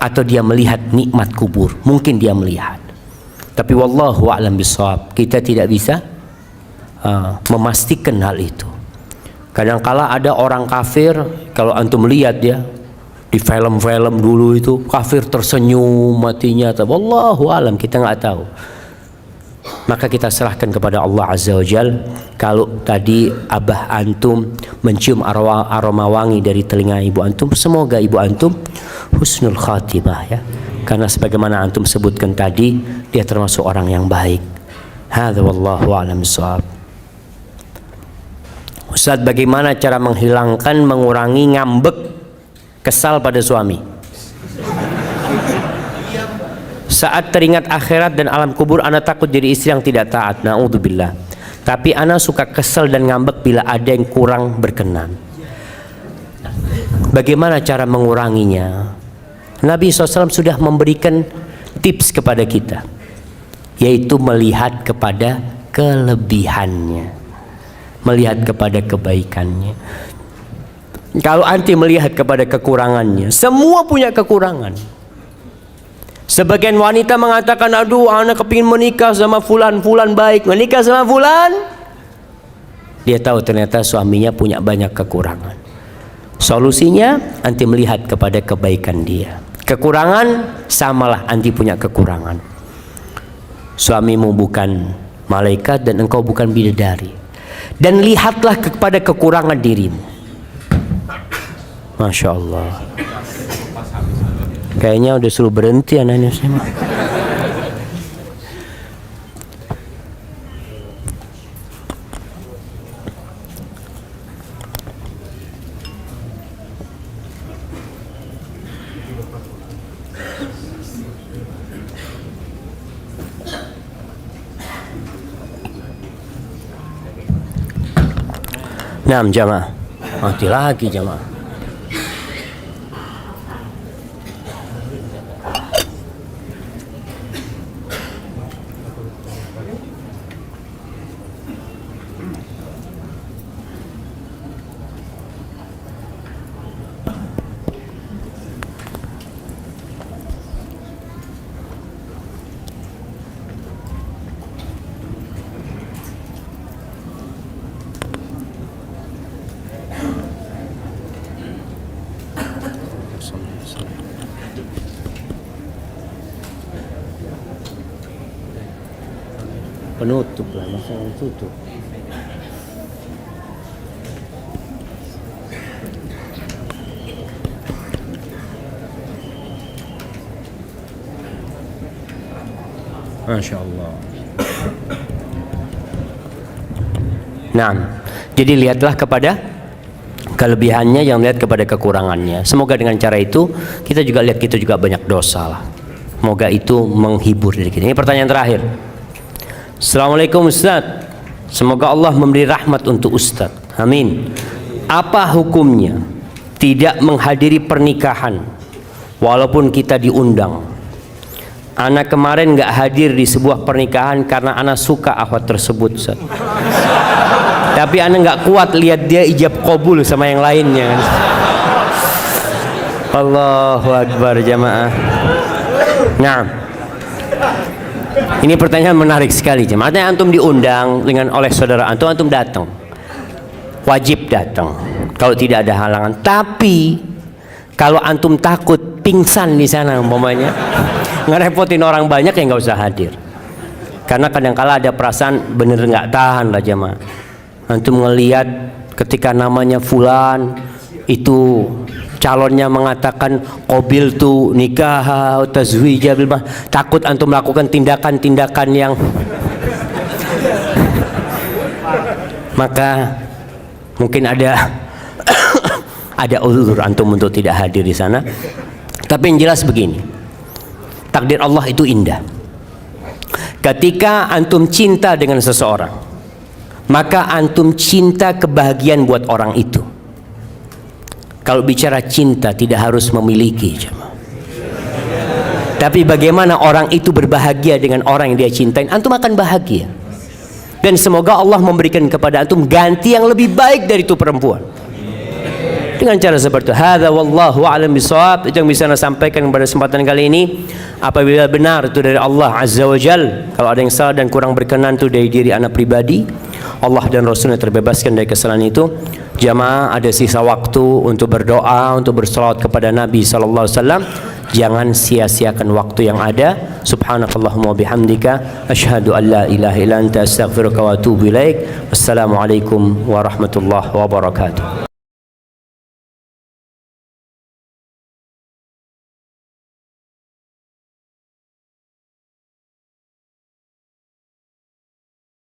atau dia melihat nikmat kubur, mungkin dia melihat. Tapi wallahu a'lam bishawab, kita tidak bisa memastikan hal itu. Kadangkala ada orang kafir, kalau antum lihat ya di film-film dulu itu kafir tersenyum matinya, wallahu alam, kita nggak tahu. Maka kita serahkan kepada Allah Azza wa Jal. Kalau tadi abah antum mencium aroma wangi dari telinga ibu antum, semoga ibu antum husnul khatimah ya. Karena sebagaimana antum sebutkan tadi, dia termasuk orang yang baik. Hadza wallahu a'lam bissawab. Ustaz, bagaimana cara menghilangkan, mengurangi ngambek, kesal pada suami? Saat teringat akhirat dan alam kubur, ana takut jadi istri yang tidak taat. Na'udzubillah. Tapi ana suka kesal dan ngambek bila ada yang kurang berkenan. Bagaimana cara menguranginya? Nabi SAW sudah memberikan tips kepada kita, yaitu melihat kepada kelebihannya, melihat kepada kebaikannya. Kalau anti melihat kepada kekurangannya, semua punya kekurangan. Sebagian wanita mengatakan, aduh anak kepingin menikah sama fulan, fulan baik, menikah sama fulan. Dia tahu ternyata suaminya punya banyak kekurangan. Solusinya anti melihat kepada kebaikan dia. Kekurangan samalah anti punya kekurangan. Suamimu bukan malaikat dan engkau bukan bidadari. Dan lihatlah kepada kekurangan dirimu. Masya Allah. Kayaknya udah suruh berhenti anaknya semua. Nah, jamaah. Mati lagi jamaah. Penutup lah, masa tutup. Masya Allah. Nah, jadi lihatlah kepada kelebihannya, yang lihat kepada kekurangannya. Semoga dengan cara itu kita juga lihat kita juga banyak dosa lah. Semoga itu menghibur diri kita. Ini pertanyaan terakhir. Assalamualaikum Ustaz, semoga Allah memberi rahmat untuk Ustaz, amin. Apa hukumnya tidak menghadiri pernikahan walaupun kita diundang? Anak kemarin gak hadir di sebuah pernikahan karena anak suka akhwat tersebut, Ustaz. Tapi anak gak kuat lihat dia ijab qabul sama yang lainnya. Allahu Akbar jamaah. Nah, ini pertanyaan menarik sekali jemaah. Artinya antum diundang dengan oleh saudara antum datang, wajib datang kalau tidak ada halangan. Tapi kalau antum takut pingsan di sana umpamanya, ngerepotin orang banyak, ya nggak usah hadir. Karena kadang-kala ada perasaan bener nggak tahan lah jemaah. Antum ngelihat ketika namanya fulan itu calonnya mengatakan qabil tu nikah tazwija bil mah, takut antum melakukan tindakan-tindakan yang maka mungkin ada uzur antum untuk tidak hadir di sana. Tapi yang jelas begini, takdir Allah itu indah. Ketika antum cinta dengan seseorang, maka antum cinta kebahagiaan buat orang itu. Kalau bicara cinta tidak harus memiliki, tapi bagaimana orang itu berbahagia dengan orang yang dia cintain, antum akan bahagia. Dan semoga Allah memberikan kepada antum ganti yang lebih baik dari itu perempuan. Dengan cara seperti itu. Hadza wallahu a'lam bishawab. Itu yang bisa saya sampaikan pada kesempatan kali ini. Apabila benar itu dari Allah Azza wa Jal, kalau ada yang salah dan kurang berkenan itu dari diri anak pribadi. Allah dan Rasulnya terbebaskan dari kesalahan itu. Jamaah ada sisa waktu untuk berdoa, untuk bersalawat kepada Nabi sallallahu alaihi wasallam. Jangan sia-siakan waktu yang ada. Subhanakallahumma bihamdika asyhadu an la ilaha illa anta astaghfiruka wa atubu ilaik. Wassalamualaikum warahmatullahi wabarakatuh.